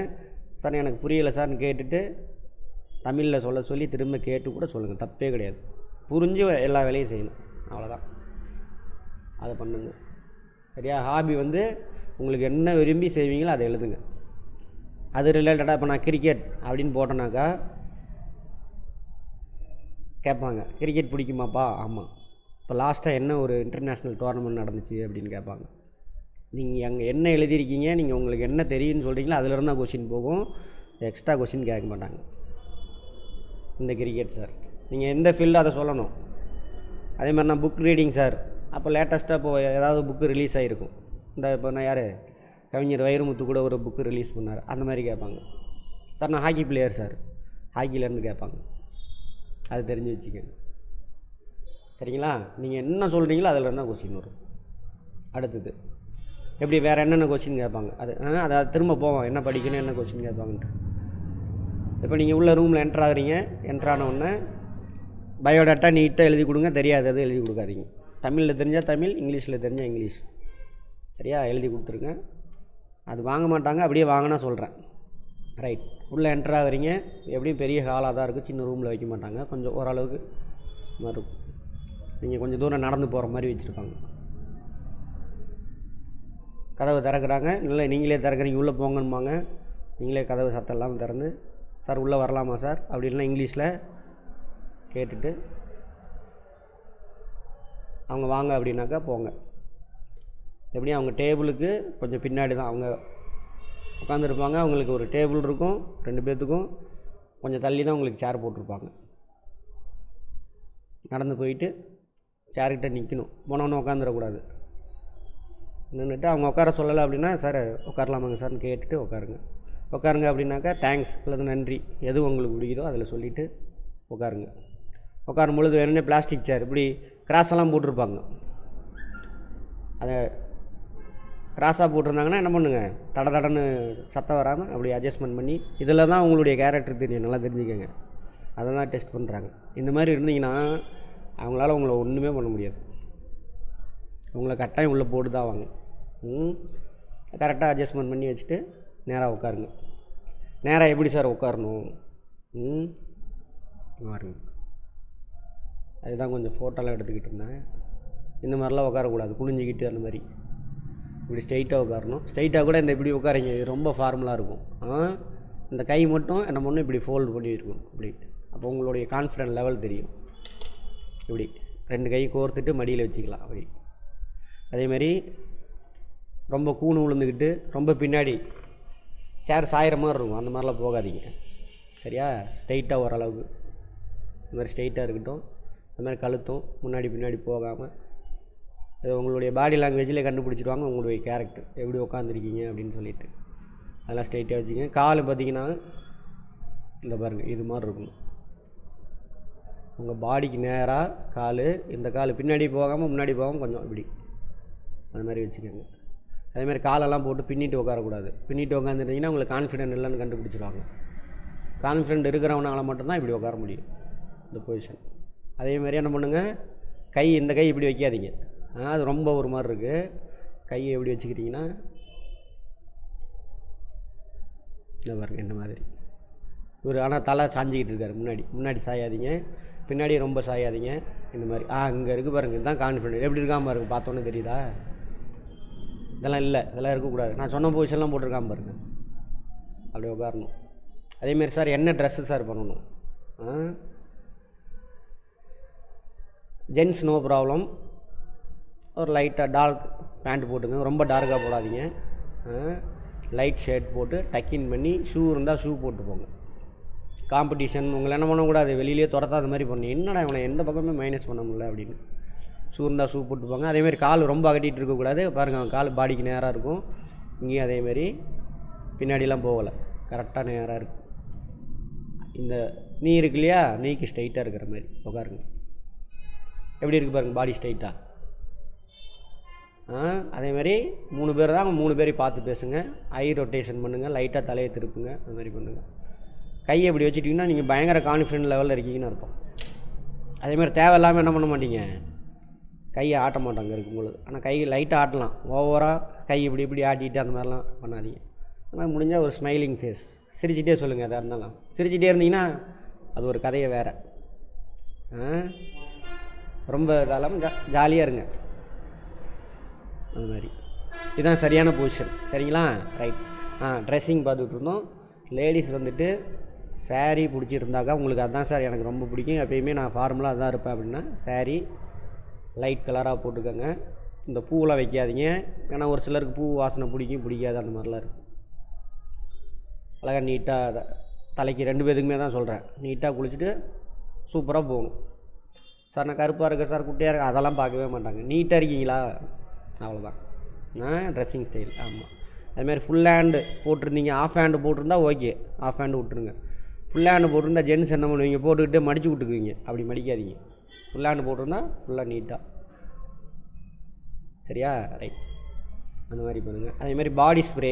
சார் எனக்கு புரியலை சார்னு கேட்டுட்டு தமிழில் சொல்ல சொல்லி திரும்ப கேட்டு கூட சொல்லுங்கள், தப்பே கிடையாது. புரிஞ்சு எல்லா வேலையும் செய்யணும், அவ்வளோதான். அதை பண்ணுங்க சரியா. ஹாபி வந்து உங்களுக்கு என்ன விரும்பி செய்வீங்களோ அதை எழுதுங்க. அது ரிலேட்டடாக இப்போ நான் கிரிக்கெட் அப்படின்னு போட்டேனாக்கா கேட்பாங்க, கிரிக்கெட் பிடிக்குமாப்பா, ஆமாம். இப்போ லாஸ்ட்டாக என்ன ஒரு இன்டர்நேஷ்னல் டோர்னமெண்ட் நடந்துச்சு அப்படின்னு கேட்பாங்க. நீங்கள் அங்கே என்ன எழுதியிருக்கீங்க, நீங்கள் உங்களுக்கு என்ன தெரியும்னு சொல்கிறீங்களோ அதிலிருந்து தான் கொஷின் போகும், எக்ஸ்ட்ரா கொஷின் கேட்க மாட்டாங்க. இந்த கிரிக்கெட் சார், நீங்கள் எந்த ஃபீல்டு அதை சொல்லணும். அதே மாதிரி நான் புக் ரீடிங் சார், அப்போ லேட்டஸ்ட்டாக இப்போது ஏதாவது புக்கு ரிலீஸ் ஆகிருக்கும். இந்த இப்போ நான் யார் கவிஞர் வைரமுத்து கூட ஒரு புக்கு ரிலீஸ் பண்ணார், அந்த மாதிரி கேட்பாங்க. சார் நான் ஹாக்கி பிளேயர் சார், ஹாக்கிலேருந்து கேட்பாங்க. அது தெரிஞ்சு வச்சுக்கோங்க சரிங்களா. நீங்கள் என்ன சொல்கிறீங்களோ அதில் இருந்தால் கொஸ்டின் வரும். அடுத்தது எப்படி வேறு என்னென்ன கொஸ்டின் கேட்பாங்க, அதை திரும்ப போவோம், என்ன படிக்கணும் என்ன கொஸ்டின் கேட்பாங்கன்ட்டு. இப்போ நீங்கள் உள்ள ரூமில் என்ட்ரு ஆகுறீங்க, என்ட்ரானவுடனே பயோடேட்டா நீட்டாக எழுதி கொடுங்க, தெரியாது அது எழுதி கொடுக்காதீங்க. தமிழில் தெரிஞ்சால் தமிழ், இங்கிலீஷில் தெரிஞ்சால் இங்கிலீஷ் சரியா எழுதி கொடுத்துருங்க. அது வாங்க மாட்டாங்க, அப்படியே வாங்கினா சொல்கிறேன் ரைட். உள்ளே என்ட்ரு ஆகுறீங்க, எப்படியும் பெரிய ஹாலாக தான் இருக்குது, சின்ன ரூமில் வைக்க மாட்டாங்க, கொஞ்சம் ஓரளவுக்கு மாதிரி இருக்கும். நீங்கள் கொஞ்சம் தூரம் நடந்து போகிற மாதிரி வச்சுருப்பாங்க. கதவை திறக்கிறாங்க, இல்லை நீங்களே திறக்கிறீங்க, உள்ளே போங்கன்பாங்க. நீங்களே கதவு சத்தம் இல்லாமல் திறந்து சார் உள்ளே வரலாமா சார் அப்படின்லாம் இங்கிலீஷில் கேட்டுட்டு அவங்க வாங்க அப்படின்னாக்கா போங்க. எப்படியும் அவங்க டேபிளுக்கு கொஞ்சம் பின்னாடி தான் அவங்க உட்காந்துருப்பாங்க. அவங்களுக்கு ஒரு டேபிள் இருக்கும், 2 பேர்த்துக்கும் கொஞ்சம் தள்ளி தான் உங்களுக்கு சேர் போட்டிருப்பாங்க. நடந்து போயிட்டு சேர்கிட்ட நிற்கணும், போனவொன்னே உட்காந்துடக்கூடாது. நின்றுட்டு அவங்க உட்கார சொல்லலை அப்படின்னா சார் உட்காரலாமாங்க சார்னு கேட்டுட்டு உட்காருங்க அப்படின்னாக்கா தேங்க்ஸ் அல்லது நன்றி எது உங்களுக்கு பிடிக்குதோ அதில் சொல்லிவிட்டு உட்காருங்க. உட்காரும் பொழுது வேணும்னே பிளாஸ்டிக் சேர் இப்படி கிராஸெல்லாம் போட்டிருப்பாங்க. அதை கிராஸாக போட்டிருந்தாங்கன்னா என்ன பண்ணுங்கள், தடன்னு சத்தம் வராமல் அப்படி அட்ஜஸ்ட்மெண்ட் பண்ணி, இதில் தான் உங்களுடைய கேரக்டர் தெரியும், நல்லா தெரிஞ்சுக்கோங்க. அதை தான் டெஸ்ட் பண்ணுறாங்க. இந்த மாதிரி இருந்தீங்கன்னா அவங்களால உங்களை ஒன்றுமே பண்ண முடியாது. உங்களை கட்டாயம் உள்ளே போட்டு தான் வாங்க. கரெக்டாக அட்ஜஸ்ட்மெண்ட் பண்ணி வச்சுட்டு நேராக உட்காருங்க. நேராக எப்படி சார் உட்காரணும், பாருங்க. அதுதான் கொஞ்சம் ஃபோட்டோலாம் எடுத்துக்கிட்டு இருந்தேன். இந்த மாதிரிலாம் உட்காரக்கூடாது, குனிஞ்சிக்கிட்டு அந்த மாதிரி இப்படி ஸ்ட்ரைட்டாக உட்காரணும். ஸ்ட்ரைட்டாக கூட இந்த இப்படி உட்காரிங்க, இது ரொம்ப ஃபார்மலாக இருக்கும். இந்த கை மட்டும் என்ன பண்ணணும், இப்படி ஃபோல்டு பண்ணி இருக்கும் இப்படி. அப்போ உங்களுடைய கான்ஃபிடென்ட் லெவல் தெரியும். இப்படி 2 கை கோர்த்துட்டு மடியில் வச்சுக்கலாம் அப்படி. அதேமாதிரி ரொம்ப கூணு விழுந்துக்கிட்டு ரொம்ப பின்னாடி சேர் சாயிற மாதிரி இருக்கும், அந்த மாதிரிலாம் போகாதீங்க சரியா. ஸ்ட்ரைட்டாக ஓரளவுக்கு இந்த மாதிரி ஸ்ட்ரைட்டாக இருக்கட்டும். இந்த மாதிரி கழுத்தும் முன்னாடி பின்னாடி போகாமல், அது உங்களுடைய பாடி லாங்குவேஜில் கண்டுபிடிச்சிடுவாங்க உங்களுடைய கேரக்டர் எப்படி உட்காந்துருக்கீங்க அப்படின்னு சொல்லிட்டு. அதெல்லாம் ஸ்ட்ரைட்டாக வச்சுக்கங்க. கால் பார்த்திங்கன்னா இந்த பாருங்கள், இது மாதிரி இருக்கணும். உங்கள் பாடிக்கு நேராக கால், இந்த கால் பின்னாடி போகாமல் முன்னாடி போகாமல் கொஞ்சம் இப்படி அது மாதிரி வச்சுக்கோங்க. அதேமாதிரி காலெல்லாம் போட்டு பின்னிட்டு உட்காரக்கூடாது. பின்னிட்டு உட்காந்துட்டிங்கன்னா உங்களுக்கு கான்ஃபிடென்ட் இல்லைன்னு கண்டுபிடிச்சிடுவாங்க. கான்ஃபிடென்ட் இருக்கிறவனால மட்டும்தான் இப்படி உட்கார முடியும் இந்த பொசிஷன். அதேமாதிரி என்ன பண்ணுங்கள், கை இந்த கை இப்படி வைக்காதீங்க, அது ரொம்ப ஒரு மாதிரி இருக்குது. கையை எப்படி வச்சுக்கிட்டிங்கன்னா இந்த பாருங்கள், இந்த மாதிரி இவர் ஆனால் தலை சாஞ்சிக்கிட்டு இருக்காரு. முன்னாடி சாயாதீங்க, பின்னாடி ரொம்ப சாயாதீங்க. இந்த மாதிரி இங்கே இருக்குது பாருங்கள். இதுதான் கான்ஃபிடென்ட். எப்படி இருக்காமல் பாருங்க, பார்த்தோன்னே தெரியுதா? இதெல்லாம் இல்லை, இதெல்லாம் இருக்கக்கூடாது. நான் சொன்ன பொசிஷன்லாம் போட்டிருக்காமல் பாருங்கள். அப்படி உட்காரணும். அதேமாரி சார் என்ன ட்ரெஸ்ஸு சார் பண்ணணும்? Gents no problem. ஒரு லைட்டாக டார்க் பேண்ட் போட்டுங்க, ரொம்ப டார்க்காக போடாதீங்க. லைட் ஷர்ட் போட்டு டக்கின் பண்ணி, ஷூ இருந்தால் ஷூ போட்டு போங்க. காம்படிஷன் உங்களை என்ன பண்ணக்கூடாது, வெளியிலே துரத்தாத மாதிரி பண்ணி, என்னடா இவனை எந்த பக்கமே மைனஸ் பண்ண முடியல அப்படின்னு. ஷூ இருந்தால் ஷூ போட்டு போங்க. அதேமாரி கால் ரொம்ப அகட்டிகிட்டு இருக்கக்கூடாது. பாருங்கள், அவன் கால் பாடிக்கு நேராக இருக்கும். இங்கேயும் அதேமாரி பின்னாடிலாம் போகலை, கரெக்டாக நேராக இருக்குது. இந்த நீ இருக்கு இல்லையா, நீக்கு ஸ்ட்ரைட்டாக இருக்கிற மாதிரி உட்காருங்க. எப்படி இருக்குது பாருங்கள், பாடி ஸ்ட்ரைட்டாக. அதேமாதிரி 3 பேர் தான், 3 பேரையும் பார்த்து பேசுங்க. ஐ ரொட்டேஷன் பண்ணுங்கள், லைட்டாக தலையை திருப்புங்க. அந்த மாதிரி பண்ணுங்கள். கையை எப்படி வச்சுட்டிங்கன்னா நீங்கள் பயங்கர கான்ஃபிடென்ட் லெவலில் இருக்கீங்கன்னு அர்த்தம். அதேமாதிரி தேவையில்லாமல் என்ன பண்ண மாட்டீங்க, கையை ஆட்ட மாட்டாங்க இருக்கும்பொழுது. ஆனால் கை லைட்டாக ஆட்டலாம், ஓவராக கை இப்படி ஆட்டிட்டு அந்த மாதிரிலாம் பண்ணாதீங்க. ஆனால் முடிஞ்சால் ஒரு ஸ்மைலிங் ஃபேஸ், சிரிச்சிட்டே சொல்லுங்கள். எதாக இருந்தாலும் சிரிச்சிட்டே இருந்தீங்கன்னா அது ஒரு கதையை வேறு. ரொம்ப இதாலும் ஜாலியாக இருங்க. அது மாதிரி இதுதான் சரியான பொசிஷன். சரிங்களா? ரைட். ட்ரெஸ்ஸிங் பார்த்துட்டு இருந்தோம். லேடிஸ் வந்துட்டு சாரீ பிடிச்சிருந்தாக்கா உங்களுக்கு அதுதான் சார் எனக்கு ரொம்ப பிடிக்கும், எப்பயுமே நான் ஃபார்மலாக அதுதான் இருப்பேன் அப்படின்னா சாரீ லைட் கலராக போட்டுக்கோங்க. இந்த பூவெலாம் வைக்காதீங்க, ஏன்னா ஒரு சிலருக்கு பூ வாசனை பிடிக்காது, அந்த மாதிரிலாம் இருக்குது. அழகாக நீட்டாக தலைக்கு 2 பேருக்குமே தான் சொல்கிறேன், நீட்டாக குளிச்சுட்டு சூப்பராக போகணும். சார் நான் கருப்பாக இருக்கேன் சார், குட்டியாக இருக்கேன், அதெல்லாம் பார்க்கவே மாட்டாங்க. நீட்டாக இருக்கீங்களா, அவ்வளோதான் ட்ரெஸ்ஸிங் ஸ்டைல். ஆமாம். அதுமாதிரி ஃபுல் ஹேண்டு போட்டிருந்தீங்க, ஆஃப் ஹேண்டு போட்டிருந்தா ஓகே, ஆஃப் ஹேண்டு விட்டுருங்க. ஃபுல் ஹேண்டு போட்டிருந்தா ஜென்ஸ் என்ன பண்ணுவீங்க, போட்டுக்கிட்டு மடித்து விட்டுக்குவீங்க. அப்படி மடிக்காதீங்க. ஃபுல் ஹேண்டு போட்டிருந்தா ஃபுல்லாக நீட்டாக. சரியா? ரைட். அந்த மாதிரி பண்ணுங்கள். அதேமாதிரி பாடி ஸ்ப்ரே,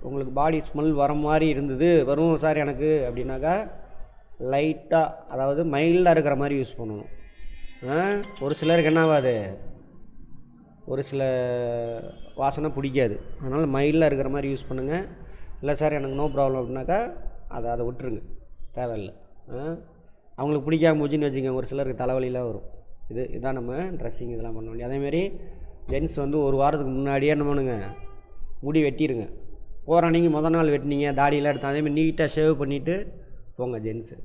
உங்களுக்கு பாடி ஸ்மெல் வர மாதிரி இருந்தது, வரும் சார் எனக்கு அப்படின்னாக்கா லைட்டாக, அதாவது மைல்டாக இருக்கிற மாதிரி யூஸ் பண்ணணும். ஒரு சிலருக்கு என்ன ஆகாது, ஒரு சில வாசனை பிடிக்காது, அதனால் மைல்டாக இருக்கிற மாதிரி யூஸ் பண்ணுங்கள். இல்லை சார் எனக்கு நோ ப்ராப்ளம் அப்படின்னாக்கா அதை விட்டுருங்க, தேவையில்லை. அவங்களுக்கு பிடிக்காம போச்சுன்னு வச்சுக்கோங்க, ஒரு சிலருக்கு தலைவலிலாம் வரும். இதுதான் நம்ம ட்ரெஸ்ஸிங் இதெல்லாம் பண்ண வேண்டிய. அதேமாரி ஜென்ஸ் வந்து ஒரு வாரத்துக்கு முன்னாடியே என்ன பண்ணுங்க, முடி வெட்டிடுங்க. போகிற நீங்கள் முதல் நாள் வெட்டினீங்க, தாடியெல்லாம் எடுத்து அதேமாதிரி நீட்டாக ஷேவ் பண்ணிவிட்டு போங்க. ஜென்ஸு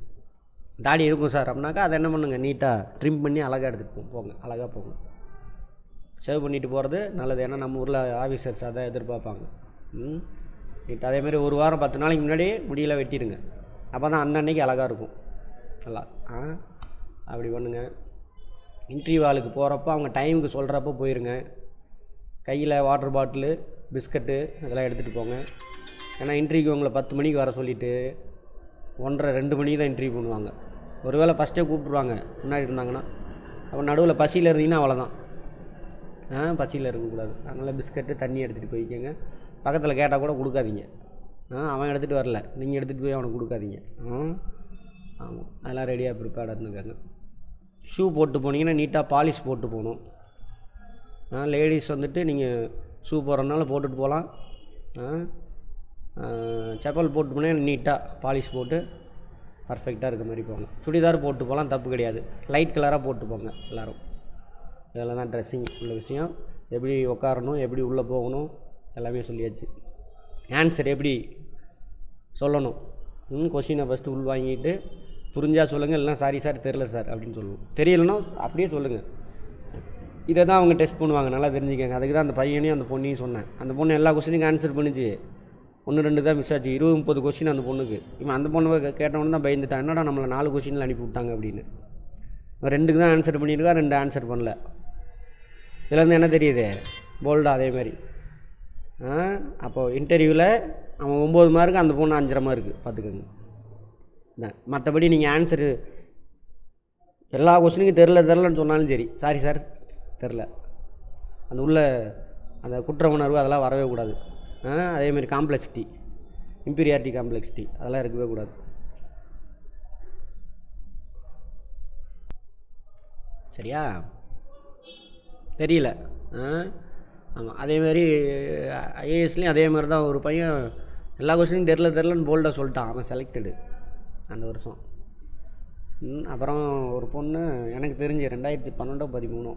தாடி இருக்கும் சார் அப்படின்னாக்கா அதை என்ன பண்ணுங்கள், நீட்டாக ட்ரிம் பண்ணி அழகாக எடுத்துகிட்டு போங்க, அழகாக போங்க. ஷேவ் பண்ணிவிட்டு போகிறது நல்லது, ஏன்னா நம்ம ஊரில் ஆஃபீஸர்ஸ் அதை எதிர்பார்ப்பாங்க. நீட்டாக அதேமாதிரி ஒரு வாரம் 10 நாளைக்கு முன்னாடியே முடியெல்லாம் வெட்டிடுங்க. அப்போ தான் அன்னன்னைக்கு அழகாக இருக்கும் நல்லா. அப்படி பண்ணுங்கள். இன்டர்வியூ ஆளுக்கு போகிறப்போ அவங்க டைமுக்கு சொல்கிறப்போ போயிருங்க. கையில் வாட்டர் பாட்டிலு, பிஸ்கட்டு அதெல்லாம் எடுத்துகிட்டு போங்க. ஏன்னா இன்டர்வியூக்கு உங்களை 10 மணிக்கு வர சொல்லிவிட்டு 1:30-2 மணிக்கு தான் இன்டர்வியூ பண்ணுவாங்க. ஒருவேளை ஃபஸ்ட்டே கூப்பிட்ருவாங்க முன்னாடி இருந்தாங்கன்னா, அப்போ நடுவில் பசியில் இருந்தீங்கன்னா அவ்வளோதான். பசியில் இருக்கக்கூடாது. அதனால் பிஸ்கட்டு தண்ணி எடுத்துகிட்டு போய்க்கோங்க. பக்கத்தில் கேட்டால் கூட கொடுக்காதீங்க. அவன் எடுத்துகிட்டு வரல, நீங்கள் எடுத்துகிட்டு போய் அவனுக்கு கொடுக்காதீங்க. ஆமாம், அதெல்லாம் ரெடியாக ப்ரிப்பேர்டாக இருந்துக்காங்க. ஷூ போட்டு போனீங்கன்னா நீட்டாக பாலிஷ் போட்டு போகணும். லேடிஸ் வந்துட்டு நீங்கள் ஷூ போடுறதுனால போட்டுட்டு போகலாம். செப்பல் போட்டு போனால் நீட்டாக பாலிஷ் போட்டு பர்ஃபெக்டாக இருக்க மாதிரி போங்க. சுடிதார் போட்டு போகலாம், தப்பு கிடையாது. லைட் கலராக போட்டு போங்க எல்லோரும். இதெல்லாம் தான் ட்ரெஸ்ஸிங் உள்ள விஷயம். எப்படி உட்காரணும், எப்படி உள்ளே போகணும் எல்லாமே சொல்லியாச்சு. ஆன்சர் எப்படி சொல்லணும், கொஷினை ஃபஸ்ட்டு உள் வாங்கிட்டு புரிஞ்சால் சொல்லுங்கள், இல்லைனா சாரி சார் தெரில சார் அப்படின்னு சொல்லுவோம். தெரியலைன்னா அப்படியே சொல்லுங்கள். இதை தான் அவங்க டெஸ்ட் பண்ணுவாங்க, நல்லா தெரிஞ்சுக்கங்க. அதுக்கு தான் அந்த பையனையும் அந்த பொண்ணையும் சொன்னேன். அந்த பொண்ணு எல்லா கொஸ்டினுக்கும் ஆன்சர் பண்ணிச்சு, 1-2 தான் மிஸ் ஆச்சு. 20-30 கொஸ்டின் அந்த பொண்ணுக்கு. இவன் அந்த பொண்ணு கேட்டவொன்னு தான் பயந்துட்டான், என்னடா நம்மளை 4 கொஸ்டினில் அனுப்பி விட்டாங்க அப்படின்னு. இவன் 2க்கு தான் ஆன்சர் பண்ணியிருக்கா, 2 ஆன்சர் பண்ணல. இதுலேருந்து என்ன தெரியுது, போல்டா அதே மாதிரி. அப்போது இன்டர்வியூவில் அவன் 9 மார்க்கு, அந்த பொண்ணு 5.5 மார்க்கு, பார்த்துக்கோங்க. மற்றபடி நீங்கள் ஆன்சரு எல்லா கொஸ்டினுக்கும் தெரிலன்னு சொன்னாலும் சரி, சாரி சார் தெரில, அந்த உள்ள அந்த குற்ற உணர்வு அதெல்லாம் வரவே கூடாது. அதேமாதிரி காம்ப்ளெக்சிட்டி, இம்பீரியாரிட்டி காம்ப்ளெக்சிட்டி அதெல்லாம் இருக்கவே கூடாது. சரியா? தெரியல. ஆமாம், அதேமாரி ஐஏஎஸ்லேயும் அதே மாதிரி தான். ஒரு பையன் எல்லா கொஸ்டினும் தெரிலன்னு போல்டாக சொல்லிட்டான். அவன் செலக்டடு அந்த வருஷம். அப்புறம் ஒரு பொண்ணு எனக்கு தெரிஞ்சு 2012-13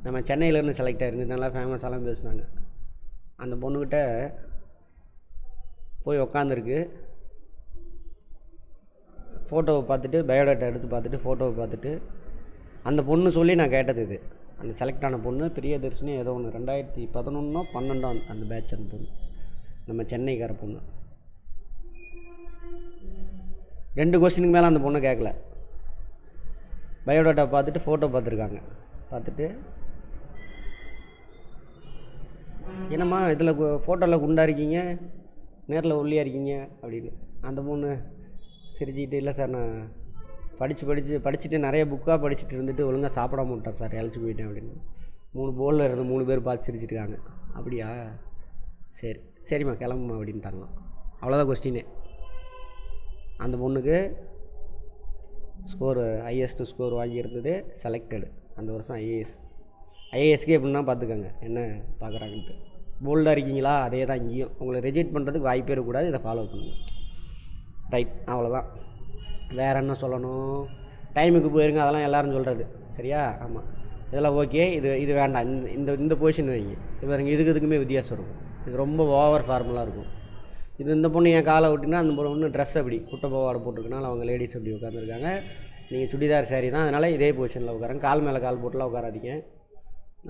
நம்ம சென்னையிலேருந்து செலக்ட் ஆகிருந்து, நல்லா ஃபேமஸாலாம் பேசுனாங்க. அந்த பொண்ணுக்கிட்ட போய் உக்காந்துருக்கு. ஃபோட்டோவை பார்த்துட்டு, பயோடேட்டா எடுத்து பார்த்துட்டு, ஃபோட்டோவை பார்த்துட்டு, அந்த பொண்ணு சொல்லி நான் கேட்டது இது. அந்த செலக்ட் ஆன பொண்ணு பிரியதர்ஷினி ஏதோ ஒன்று, 2011-12 அந்த பேட்ச். அந்த பொண்ணு நம்ம சென்னைக்கார பொண்ணு. 2 கொஸ்டினுக்கு மேலே அந்த பொண்ணை கேட்கல. பயோடேட்டா பார்த்துட்டு ஃபோட்டோ பார்த்துருக்காங்க. பார்த்துட்டு, என்னம்மா இதில் ஃபோட்டோவில் குண்டா இருக்கீங்க, நேரில் ஒல்லியாக இருக்கீங்க அப்படின்னு. அந்த பொண்ணு சிரிச்சுக்கிட்டு, இல்லை சார் நான் படிச்சுட்டு நிறைய புக்காக படிச்சுட்டு இருந்துட்டு ஒழுங்காக சாப்பிடாம விட்டேன் சார், இழைச்சி போயிட்டேன் அப்படின்னு. 3 போலில் இருந்து 3 பேர் பார்த்து சிரிச்சிருக்காங்க. அப்படியா, சரிம்மா கிளம்புமா அப்படின்ட்டாங்களாம். அவ்வளோதான் கொஸ்டினே. அந்த பொண்ணுக்கு ஹையஸ்ட்டு ஸ்கோர் வாங்கியிருந்தது, செலக்டடு அந்த வருஷம் ஐஏஎஸ்க்கு எப்படின்னா பார்த்துக்கோங்க என்ன பார்க்குறாங்கன்ட்டு. போல்டாக இருக்கீங்களா, அதே தான் இங்கேயும். உங்களை ரிஜெக்ட் பண்ணுறதுக்கு வாய்ப்பே இருக்கக்கூடாது, இதை ஃபாலோ பண்ணுங்கள். ரைட், அவ்வளோதான். வேறு என்ன சொல்லணும்? டைமுக்கு போயிருங்க, அதெல்லாம் எல்லோரும் சொல்கிறது சரியா? ஆமாம், இதெல்லாம் ஓகே. இது வேண்டாம், இந்த பொசிஷன் வைங்க. இது பாருங்க, இதுக்குமே வித்தியாசம் இருக்கும். இது ரொம்ப ஓவர் ஃபார்மலாக இருக்கும். இந்த பொண்ணு என் காலை விட்டினா, அந்த பொண்ணு ட்ரெஸ் அப்படி குட்டை பாவாடை போட்டிருக்கனால அவங்க லேடிஸ் அப்படி உட்காந்துருக்காங்க. நீங்கள் சுடிதார் சாரி தான், அதனால் இதே பொசிஷனில் உட்காருங்க. கால் மேலே கால் போட்டுலாம் உட்காராதீங்க.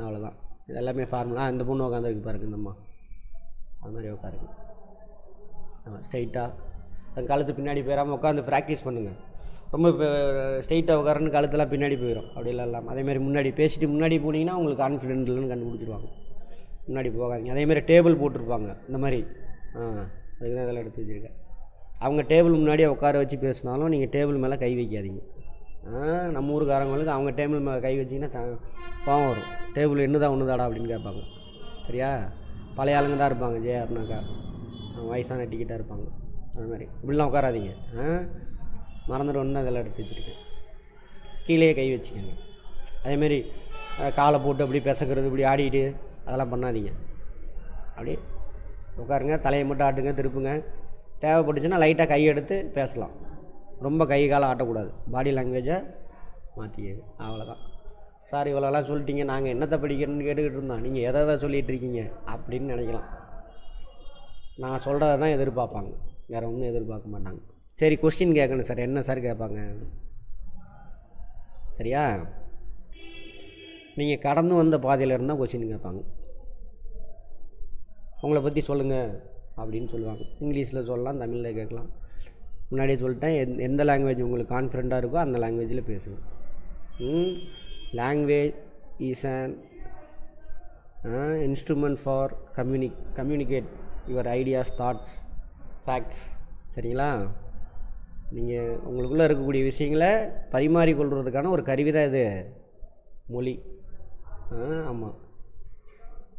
அவ்வளோதான். இது எல்லாமே ஃபார்முலா. இந்த பொண்ணு உட்காந்துருக்கு பாருங்க, இந்தம்மா அது மாதிரி உட்காருங்க. ஆமாம், ஸ்ட்ரைட்டாக கழுத்து பின்னாடி போயிடாமல் உட்காந்து ப்ராக்டிஸ் பண்ணுங்கள். ரொம்ப ஸ்ட்ரைட்டாக உட்காரன்னு கழுத்தெல்லாம் பின்னாடி போயிடும். அப்படிலாம் இல்லாமல் அதேமாதிரி முன்னாடி பேசிட்டு முன்னாடி போனீங்கன்னா உங்களுக்கு கான்ஃபிடென்ட் இல்லைன்னு கண்டுபிடிச்சிருவாங்க. முன்னாடி போகாதீங்க. அதேமாதிரி டேபிள் போட்டிருப்பாங்க இந்த மாதிரி. அதுக்கு தான் இதெல்லாம் எடுத்து வச்சுருக்கேன். அவங்க டேபிள் முன்னாடியே உட்கார வச்சு பேசினாலும் நீங்கள் டேபிள் மேலே கை வைக்காதீங்க. நம்ம ஊருக்காரங்களுக்கு அவங்க டேபிள் மேலே கை வச்சிங்கன்னா கோவம் வரும். டேபிள் என்னதான் ஒன்றுதாடா அப்படின்னு கேட்பாங்க. சரியா? பழைய ஆளுங்க தான் இருப்பாங்க, ஜேஆர்னாக்கா வயசான டிக்கெட்டாக இருப்பாங்க. அது மாதிரி இப்படிலாம் உட்காராதீங்க. மறந்துடுவோன்னு தான் இதெல்லாம் எடுத்து வச்சுருக்கேன். கீழே கை வச்சுக்கோங்க. அதேமாரி காலை போட்டு அப்படி பிசக்கிறது, இப்படி ஆடிட்டு அதெல்லாம் பண்ணாதீங்க. அப்படியே உட்காருங்க, தலையை மட்டும் ஆட்டுங்க, திருப்புங்க. தேவைப்பட்டுச்சுன்னா லைட்டாக கை எடுத்து பேசலாம். ரொம்ப கை காலை ஆட்டக்கூடாது. பாடி லாங்குவேஜை மாற்றிக்கங்க. அவ்வளோதான். சார் இவ்வளோலாம் சொல்லிட்டீங்க, நாங்கள் என்னத்தை படிக்கிறேன்னு கேட்டுக்கிட்டு இருந்தோம், நீங்கள் எதை சொல்லிகிட்டு இருக்கீங்க அப்படின்னு நினைக்கலாம். நான் சொல்கிறத தான் எதிர்பார்ப்பாங்க, வேறு ஒன்றும் எதிர்பார்க்க மாட்டாங்க. சரி, கொஸ்டின் கேட்கணும் சார். என்ன சார் கேட்பாங்க? சரியா? நீங்கள் கடந்து வந்த பாதையில் இருந்தால் கொஸ்டின் கேட்பாங்க. உங்களை பற்றி சொல்லுங்கள் அப்படின்னு சொல்லுவாங்க. இங்கிலீஷில் சொல்லலாம், தமிழில் கேட்கலாம். முன்னாடியே சொல்லிட்டேன், எந்த லாங்குவேஜ் உங்களுக்கு கான்ஃபிடெண்ட்டாக இருக்கோ அந்த லாங்குவேஜில் பேசுங்க. Language is an instrument for communicate your ideas, thoughts, facts. சரிங்களா? நீங்கள் உங்களுக்குள்ளே இருக்கக்கூடிய விஷயங்களை பரிமாறிக்கொள்வதற்கான ஒரு கருவி தான் இது மொழி. ஆமாம்,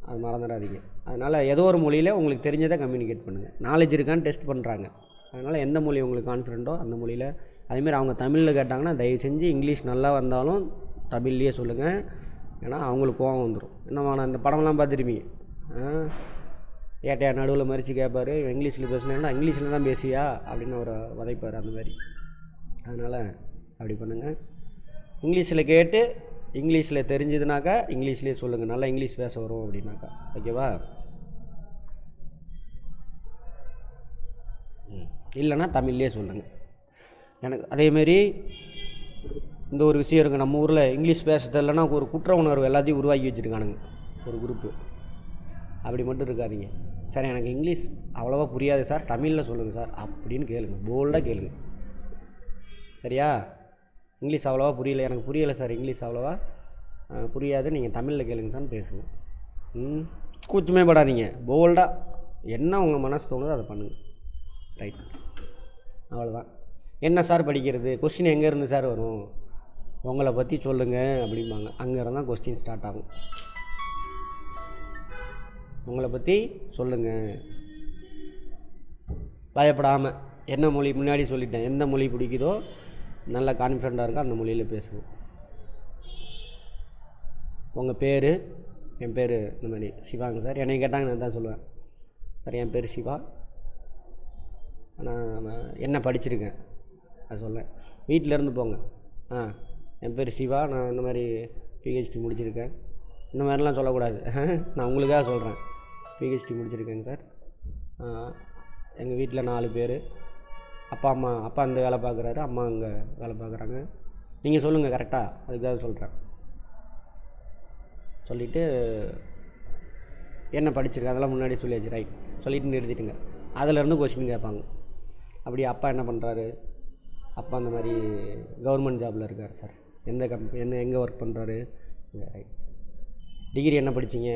அது மறந்துடாதீங்க. அதனால் ஏதோ ஒரு மொழியில் உங்களுக்கு தெரிஞ்சதை கம்யூனிகேட் பண்ணுங்கள். நாலேஜ் இருக்கான்னு டெஸ்ட் பண்ணுறாங்க. அதனால் எந்த மொழி உங்களுக்கு கான்ஃபிடென்ட்டோ அந்த மொழியில். அதேமாதிரி அவங்க தமிழில் கேட்டாங்கன்னா தயவு செஞ்சு இங்கிலீஷ் நல்லா வந்தாலும் தமிழ்லேயே சொல்லுங்கள். ஏன்னா அவங்களுக்கு கோவம் வந்துடும். என்னம்மா நான் இந்த படம்லாம் பார்த்துருப்பீங்க, ஏட்டையா நடுவில் மறித்து கேட்பார், இங்கிலீஷில் பேசுனேன்னா இங்கிலீஷில் தான் பேசியா அப்படின்னு ஒரு வதைப்பார். அந்த மாதிரி. அதனால் அப்படி பண்ணுங்கள். இங்கிலீஷில் கேட்டு இங்கிலீஷில் தெரிஞ்சதுனாக்கா இங்கிலீஷ்லேயே சொல்லுங்கள். நல்லா இங்கிலீஷ் பேச வரும் அப்படின்னாக்கா. ஓகேவா? இல்லைன்னா தமிழ்லேயே சொல்லுங்கள். எனக்கு அதேமாரி இந்த ஒரு விஷயம் இருக்குது. நம்ம ஊரில் இங்கிலீஷ் பேச தெரியலன்னா ஒரு குற்ற உணர்வு எல்லாத்தையும் உருவாக்கி வச்சுருக்கானுங்க ஒரு குரூப்பு. அப்படி மட்டும் இருக்காதீங்க. சார் எனக்கு இங்கிலீஷ் அவ்வளோவா புரியாது சார், தமிழில் சொல்லுங்கள் சார் அப்படின்னு கேளுங்க. போல்டாக கேளுங்க. சரியா? இங்கிலீஷ் அவ்வளோவா புரியல, எனக்கு புரியலை சார், இங்கிலீஷ் அவ்வளோவா புரியாது, நீங்கள் தமிழில் கேளுங்க சார் பேசுங்க. கூச்சமே படாதீங்க. போல்டாக என்ன உங்கள் மனசு தோணுதோ அதை பண்ணுங்கள். ரைட், அவ்வளோதான். என்ன சார் படிக்கிறது? கொஸ்டின் எங்கேருந்து சார் வரும்? உங்களை பற்றி சொல்லுங்கள் அப்படிம்பாங்க. அங்கே இருந்தால் கொஸ்டின் ஸ்டார்ட் ஆகும். உங்களை பற்றி சொல்லுங்கள், பயப்படாமல். என்ன மொழி முன்னாடி சொல்லிட்டேன், எந்த மொழி பிடிக்குதோ நல்லா கான்ஃபிடண்ட்டாக இருக்கோ அந்த மொழியில் பேசுவோம். உங்கள் பேர்? என் பேர் இந்த மாதிரி சிவாங்க சார். என்னை கேட்டாங்க நான் தான் சொல்லுவேன், சார் என் பேர் சிவா, நான் என்ன படிச்சிருக்கேன் அது சொல்லேன். வீட்டிலேருந்து போங்க. என் பேர் சிவா, நான் இந்த மாதிரி பிஹெச்டி முடிச்சிருக்கேன், இந்த மாதிரிலாம் சொல்லக்கூடாது. நான் உங்களுக்காக சொல்கிறேன். பிஹெச்டி முடிச்சிருக்கேங்க சார். எங்கள் வீட்டில் 4 பேர். அப்பா இந்த வேலை பார்க்குறாரு, அம்மா அங்கே வேலை பார்க்குறாங்க. நீங்கள் சொல்லுங்கள் கரெக்டாக, அதுக்காக சொல்கிறேன். சொல்லிவிட்டு என்ன படிச்சிருக்கேன் அதெல்லாம் முன்னாடி சொல்லியாச்சு. ரைட் சொல்லிவிட்டு நிறுத்திட்டுங்க. அதிலேருந்து கொஸ்டின் கேட்பாங்க. அப்படி அப்பா என்ன பண்ணுறாரு? அப்பா அந்த மாதிரி கவர்மெண்ட் ஜாபில் இருக்கார் சார். எந்த எங்கே ஒர்க் பண்ணுறாரு? ரைட். டிகிரி என்ன படிச்சிங்க?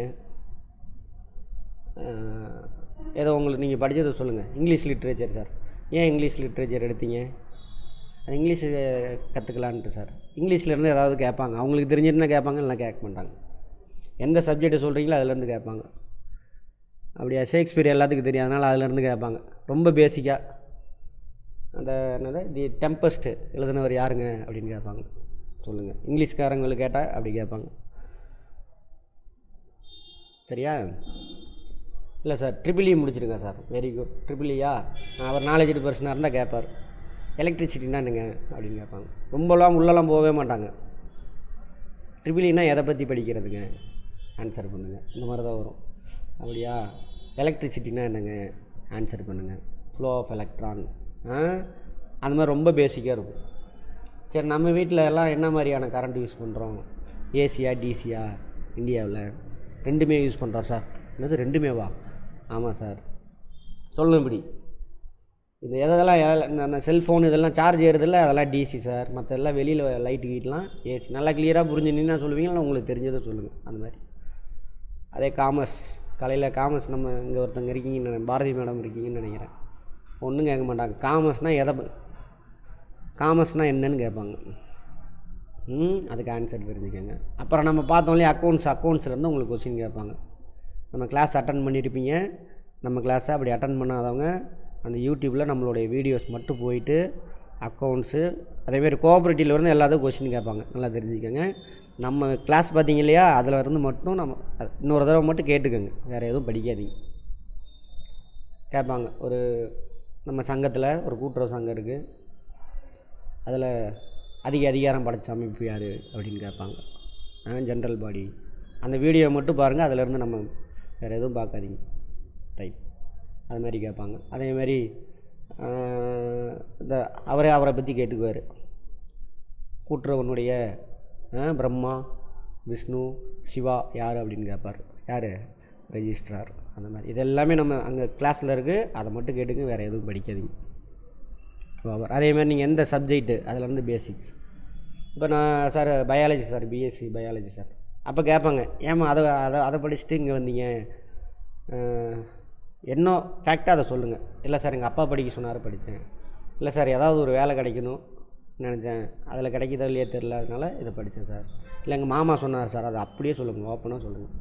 ஏதோ உங்களுக்கு நீங்கள் படித்ததை சொல்லுங்கள். English literature sir. ஏன் இங்கிலீஷ் லிட்ரேச்சர் எடுத்தீங்க? அது இங்கிலீஷ் கற்றுக்கலான்ட்டு சார். இங்கிலீஷ்லேருந்து ஏதாவது கேட்பாங்க, அவங்களுக்கு தெரிஞ்சிருந்தால் கேட்பாங்க, இல்லை கேட்க மாட்டாங்க. எந்த சப்ஜெக்டை சொல்கிறீங்களோ அதுலேருந்து கேட்பாங்க. அப்படியா? ஷேக்ஸ்பியர் எல்லாத்துக்கும் தெரியும், அதனால் அதுலேருந்து கேட்பாங்க. ரொம்ப பேசிக்காக அந்த என்னது தி டெம்பஸ்ட்டு எழுதுனவர் யாருங்க அப்படின்னு கேட்பாங்க. சொல்லுங்கள். இங்கிலீஷ்காரங்களுக்கு கேட்டால் அப்படி கேட்பாங்க. சரியா? இல்லை சார் ட்ரிபிள் இ முடிச்சிருக்கேன் சார். Very good. ட்ரிபிள் இயா? அவர் நாலேஜ் பர்சனாக இருந்தால் கேட்பார். எலக்ட்ரிசிட்டின்னா என்னங்க அப்படின்னு கேட்பாங்க. ரொம்பலாம் உள்ளெல்லாம் போகவே மாட்டாங்க. ட்ரிபிள் இனா எதை பற்றி படிக்கிறதுங்க? ஆன்சர் பண்ணுங்கள். இந்த மாதிரி தான் வரும். அப்படியா? எலக்ட்ரிசிட்டினா என்னங்க? ஆன்சர் பண்ணுங்கள். Flow of electron. அந்த மாதிரி ரொம்ப பேசிக்காக இருக்கும். சரி, நம்ம வீட்டில் எல்லாம் என்ன மாதிரியான கரண்ட் யூஸ் பண்ணுறோம்? ஏசியா டிசியா? இந்தியாவில் 2மே யூஸ் பண்ணுறோம் சார். என்னது 2மேவா? ஆமாம் சார். சொல்லணும் இப்படி. இது எதெல்லாம் இந்த செல்ஃபோன் இதெல்லாம் சார்ஜ் ஏறுதில்ல, அதெல்லாம் டிசி சார். மற்ற எல்லாம் வெளியில் லைட்டு கீட்லாம் ஏசி. நல்லா கிளியராக புரிஞ்சுன்னா சொல்லுவீங்களா? உங்களுக்கு தெரிஞ்சதை சொல்லுங்கள். அந்த மாதிரி. அதே காமர்ஸ், காலையில் காமர்ஸ் நம்ம இங்கே ஒருத்தங்க இருக்கீங்கன்னு, பாரதி மேடம் இருக்கீங்கன்னு நினைக்கிறேன். ஒன்றும் கேட்க மாட்டாங்க. காமர்ஸ்னால் என்னன்னு கேட்பாங்க. அதுக்கு ஆன்சர் தெரிஞ்சுக்கோங்க. அப்புறம் நம்ம பார்த்தோம் இல்லையா அக்கௌண்ட்ஸ்லேருந்து உங்களுக்கு கொஸ்டின் கேட்பாங்க. நம்ம கிளாஸ் அட்டன் பண்ணியிருப்பீங்க. நம்ம கிளாஸை அப்படி அட்டன் பண்ணாதவங்க அந்த யூடியூப்பில் நம்மளுடைய வீடியோஸ் மட்டும் போயிட்டு அக்கௌண்ட்ஸு அதேமாரி கோஆப்ரேட்டிவில் இருந்து எல்லாத்துக்கும் கொஸ்டின் கேட்பாங்க. நல்லா தெரிஞ்சுக்கோங்க. நம்ம கிளாஸ் பார்த்தீங்க இல்லையா, அதில் இருந்து மட்டும் நம்ம இன்னொரு தடவை மட்டும் கேட்டுக்கோங்க. வேறு எதுவும் படிக்காதீங்க. கேட்பாங்க. ஒரு நம்ம சங்கத்தில் ஒரு கூட்டுறவு சங்கம் இருக்குது, அதில் அதிகாரம் படைச்ச அமைப்பு யார் அப்படின்னு கேட்பாங்க. ஜென்ரல் பாடி. அந்த வீடியோ மட்டும் பாருங்கள், அதிலேருந்து நம்ம வேறு எதுவும் பார்க்காதீங்க. ரைட். அது மாதிரி கேட்பாங்க. அதேமாதிரி இந்த அவரை பற்றி கேட்டுக்குவார். கூட்டுறவனுடைய பிரம்மா விஷ்ணு சிவா யார் அப்படின்னு கேட்பார். யார்? ரெஜிஸ்ட்ரார். அந்த மாதிரி இதெல்லாமே நம்ம அங்கே கிளாஸில் இருக்குது. அதை மட்டும் கேட்டுங்க, வேறு எதுவும் படிக்காதீங்க. அதேமாதிரி நீங்கள் எந்த சப்ஜெக்ட்டு அதிலேருந்து பேசிக்ஸ். இப்போ நான் sir biology sir, BSc biology sir. அப்போ கேட்பாங்க, ஏம்மா அதை படிச்சுட்டு இங்கே வந்தீங்க, என்ன ஃபேக்டாக அதை சொல்லுங்கள். இல்லை சார் எங்கள் அப்பா படிக்க சொன்னார், படித்தேன். இல்லை சார் ஏதாவது ஒரு வேலை கிடைக்கணும் நினச்சேன், அதில் கிடைக்கிதோ இல்லையே தெரில, அதனால் இதை படித்தேன் சார். இல்லை எங்கள் மாமா சொன்னார் சார், அதை அப்படியே சொல்லுங்கள், ஓப்பனாக சொல்லுங்கள்.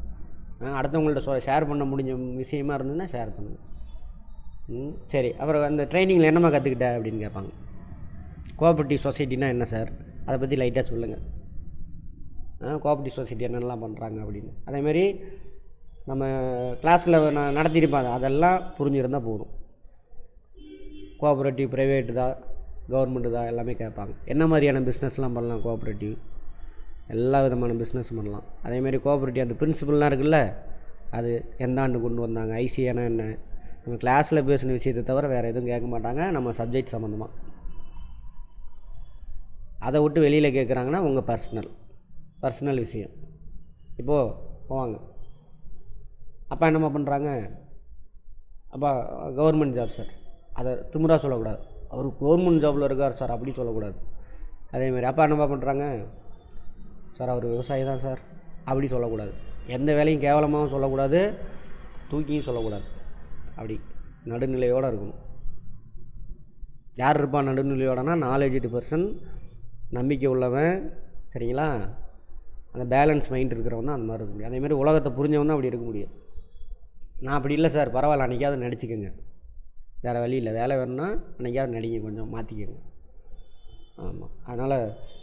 அடுத்தவங்கள்ட்ட ஷேர் பண்ண முடிஞ்ச விஷயமா இருந்ததுன்னா ஷேர் பண்ணுங்கள். சரி. அப்புறம் அந்த ட்ரைனிங்கில் என்னம்மா கற்றுக்கிட்ட அப்படின்னு கேட்பாங்க. கோஆப்ரேட்டிவ் சொசைட்டினா என்ன சார், அதை பற்றி லைட்டாக சொல்லுங்கள். கோஆப்ரேட்டிவ் சொசைட்டி என்னென்னலாம் பண்ணுறாங்க அப்படின்னு. அதேமாரி நம்ம கிளாஸில் நான் நடத்தியிருப்பாங்க, அதெல்லாம் புரிஞ்சுருந்தால் போதும். கோஆப்ரேட்டிவ் ப்ரைவேட்டு தான் கவர்மெண்ட்டு தான் எல்லாமே கேட்பாங்க. என்ன மாதிரியான பிஸ்னஸ்லாம் பண்ணலாம்? கோஆப்ரேட்டிவ் எல்லா விதமான பிஸ்னஸும் பண்ணலாம். அதேமாதிரி கோஆப்ரேட்டிவ் அந்த பிரின்சிபல்லாம் இருக்குல்ல, அது எந்த ஆண்டு கொண்டு வந்தாங்க, ஐசிஏனா என்ன, நம்ம கிளாஸில் பேசின விஷயத்தை தவிர வேறு எதுவும் கேட்க மாட்டாங்க. நம்ம சப்ஜெக்ட் சம்மந்தமாக அதை விட்டு வெளியில் கேட்குறாங்கன்னா உங்கள் பர்சனல் விஷயம். இப்போது போவாங்க. அப்பா என்னம்மா பண்ணுறாங்க? அப்பா கவர்மெண்ட் ஜாப் சார். அதை திமுறா சொல்லக்கூடாது. அவர் கவர்மெண்ட் ஜாபில் இருக்கார் சார் அப்படி சொல்லக்கூடாது. அதேமாதிரி அப்பா என்னம்மா பண்ணுறாங்க? சார் அவர் விவசாயி தான் சார் அப்படி சொல்லக்கூடாது. எந்த வேலையும் கேவலமாகவும் சொல்லக்கூடாது, தூக்கியும் சொல்லக்கூடாது. அப்படி நடுநிலையோடு இருக்கணும். யார் இருப்பான் நடுநிலையோடனா? நாலேஜ்டு பர்சன், நம்பிக்கை உள்ளவன். சரிங்களா? அந்த பேலன்ஸ் மைண்ட் இருக்கிறவன் தான் அந்த மாதிரி இருக்க முடியும். அதேமாதிரி உலகத்தை புரிஞ்சவன் தான் அப்படி இருக்க முடியும். நான் அப்படி இல்லை சார், பரவாயில்ல அன்றைக்காவது நடிச்சுக்கோங்க, வேறு வழி இல்லை, வேலை வேணும்னா அன்றைக்காவது நடிங்க, கொஞ்சம் மாற்றிக்கோங்க. ஆமாம். அதனால்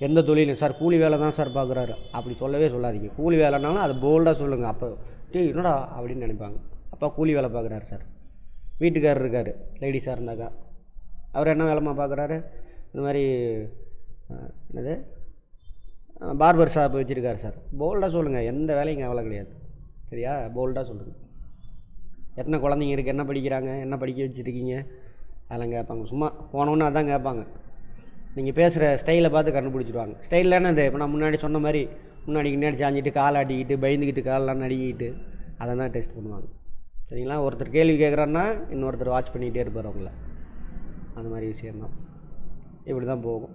எந்த தொழிலும் சார் கூலி வேலை தான் சார் பார்க்குறாரு அப்படி சொல்லவே சொல்லாதீங்க. கூலி வேலைனாலும் அது போல்டாக சொல்லுங்கள். அப்போ என்னடா அப்படின்னு நினைப்பாங்க. அப்பா கூலி வேலை பார்க்குறாரு சார். வீட்டுக்காரர் இருக்கார், லேடிஸாக இருந்தாக்கா அவர் என்ன வேலைமா பார்க்குறாரு, இந்த மாதிரி என்னது பார்பர் ஷாப் வச்சுருக்காரு சார். போல்டாக சொல்லுங்கள், எந்த வேலையும் வேலை கிடையாது. சரியா, போல்டாக சொல்லுங்கள். எத்தனை குழந்தைங்க இருக்குது, என்ன படிக்கிறாங்க, என்ன படிக்க வச்சுருக்கீங்க, அதெல்லாம் கேட்பாங்க. சும்மா போனோன்னு அதான் கேட்பாங்க. நீங்கள் பேசுகிற ஸ்டைலை பார்த்து கண்டுபிடிச்சிடுவாங்க. ஸ்டைலில் என்னது, இப்போ நான் முன்னாடி சொன்ன மாதிரி முன்னாடி சாஞ்சிட்டு கால் ஆட்டிக்கிட்டு பயந்துக்கிட்டு காலெலாம் நடுங்கிக்கிட்டு அதை தான் டெஸ்ட் பண்ணுவாங்க. சரிங்களா, ஒருத்தர் கேள்வி கேட்குறாருன்னா இன்னொருத்தர் வாட்ச் பண்ணிகிட்டே இருப்பார் அவங்கள. அந்த மாதிரி விஷயந்தான், இப்படி தான் போகும்.